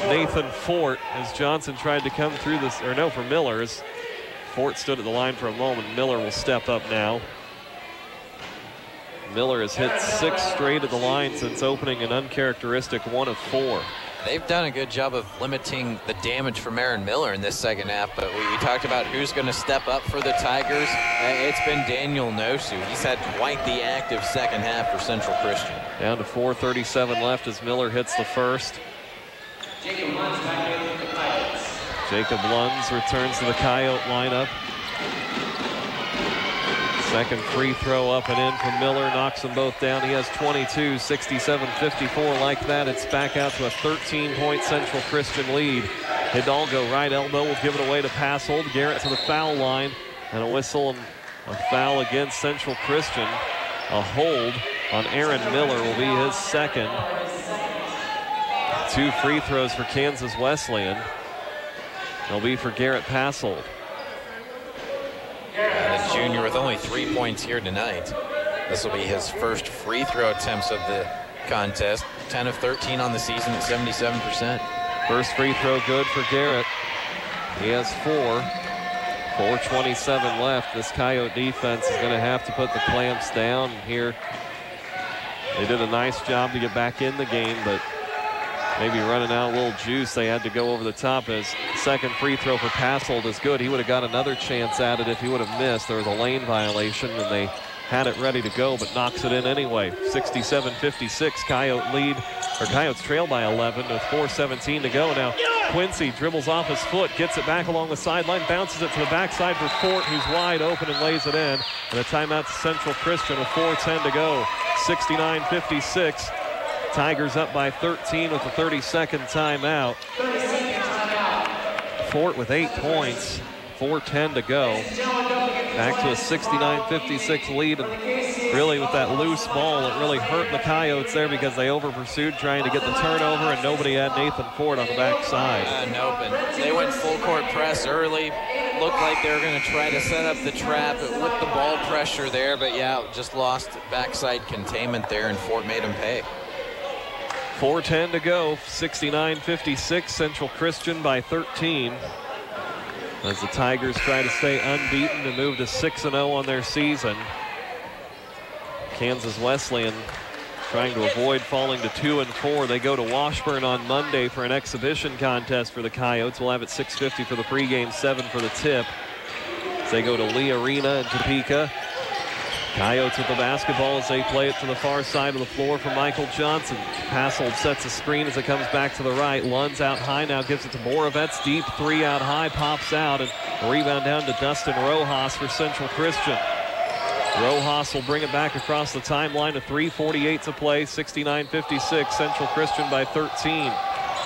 Nathan Fort as Johnson tried to come through this, or no, for Miller. As Fort stood at the line for a moment. Miller will step up now. Miller has hit 6 straight at the line since opening an uncharacteristic 1 of 4. They've done a good job of limiting the damage from Aaron Miller in this second half, but we talked about who's going to step up for the Tigers. It's been Daniel Nosu. He's had quite the active second half for Central Christian. Down to 4:37 left as Miller hits the first. Jacob Lunds returns to the Coyote lineup. Second free throw up and in from Miller, knocks them both down. He has 22, 67-54. Like that, it's back out to a 13-point Central Christian lead. Hidalgo, right elbow, will give it away to Passold. Garrett to the foul line, and a whistle and a foul against Central Christian. A hold on Aaron Miller will be his second. 2 free throws for Kansas Wesleyan. They'll be for Garrett Passold. The junior with only 3 points here tonight. This will be his first free throw attempts of the contest. 10 of 13 on the season at 77%. First free throw good for Garrett. He has 4. 4:27 left. This Coyote defense is going to have to put the clamps down here. They did a nice job to get back in the game, but maybe running out a little juice. They had to go over the top. His second free throw for Passold is good. He would have got another chance at it if he would have missed. There was a lane violation, and they had it ready to go, but knocks it in anyway. 67-56, Coyotes trail by 11 with 4:17 to go. Now Quincy dribbles off his foot, gets it back along the sideline, bounces it to the backside for Fort, who's wide open and lays it in. And a timeout to Central Christian with 4:10 to go. 69-56. Tigers up by 13 with the 32nd timeout. Fort with 8 points. 4:10 to go. Back to a 69-56 lead, and really with that loose ball, it really hurt the Coyotes there because they over-pursued trying to get the turnover, and nobody had Nathan Fort on the backside. Nope, and they went full court press early. Looked like they were going to try to set up the trap with the ball pressure there, but yeah, just lost backside containment there, and Fort made them pay. 4:10 to go, 69-56, Central Christian by 13. As the Tigers try to stay unbeaten and move to 6-0 on their season. Kansas Wesleyan trying to avoid falling to 2-4. They go to Washburn on Monday for an exhibition contest for the Coyotes. We'll have it 6:50 for the pregame, 7 for the tip. As they go to Lee Arena in Topeka. Coyotes with the basketball as they play it to the far side of the floor for Michael Johnson. Passold sets a screen as it comes back to the right. Lund's out high now, gives it to Borovets. Deep three out high, pops out, and a rebound down to Dustin Rojas for Central Christian. Rojas will bring it back across the timeline to 3:48 to play, 69-56, Central Christian by 13.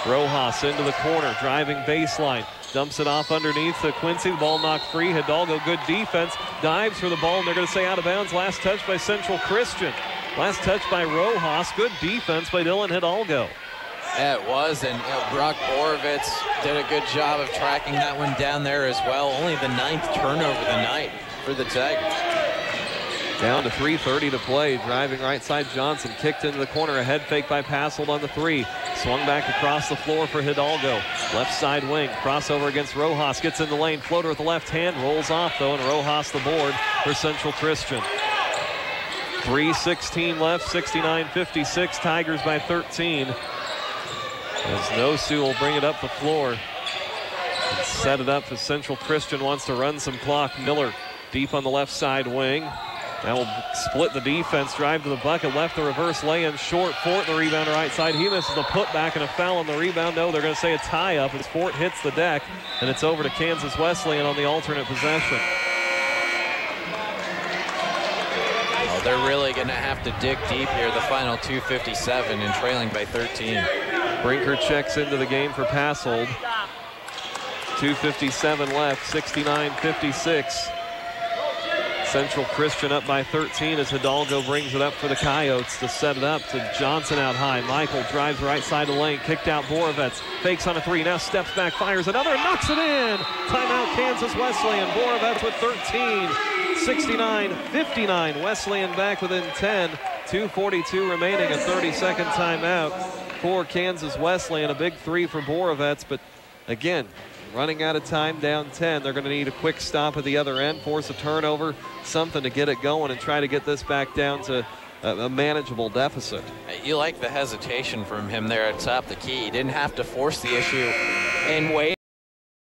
Rojas into the corner, driving baseline, dumps it off underneath to Quincy. The ball knocked free. Hidalgo, good defense, dives for the ball, and they're going to say out of bounds. Last touch by Central Christian. Last touch by Rojas. Good defense by Dylan Hidalgo. Yeah, it was, and Brock Borovets did a good job of tracking that one down there as well. Only the 9th turnover of the night for the Tigers. Down to 3:30 to play. Driving right side, Johnson kicked into the corner. A head fake by Passold on the three. Swung back across the floor for Hidalgo. Left side wing. Crossover against Rojas. Gets in the lane. Floater with the left hand. Rolls off, though, and Rojas the board for Central Christian. 3:16 left. 69-56. Tigers by 13. As Nosu will bring it up the floor. And set it up as Central Christian wants to run some clock. Miller deep on the left side wing. That will split the defense, drive to the bucket, left the reverse lay-in, short. Fort the rebound right side. He misses the putback and a foul on the rebound. No, they're going to say a tie-up as Fort hits the deck, and it's over to Kansas Wesleyan on the alternate possession. Oh, they're really going to have to dig deep here. The final 2:57 and trailing by 13. Brinker checks into the game for Passold. 2:57 left, 69-56. Central Christian up by 13 as Hidalgo brings it up for the Coyotes to set it up to Johnson out high. Michael drives right side of the lane, kicked out Borovets, fakes on a three, now steps back, fires another, and knocks it in. Timeout Kansas Wesleyan. Borovets with 13, 69-59. Wesleyan back within 10, 2:42 remaining, a 30-second timeout for Kansas Wesleyan. A big three for Borovets, but again, running out of time, down 10. They're going to need a quick stop at the other end, force a turnover, something to get it going and try to get this back down to a manageable deficit. You like the hesitation from him there at top of the key. He didn't have to force the issue and wait.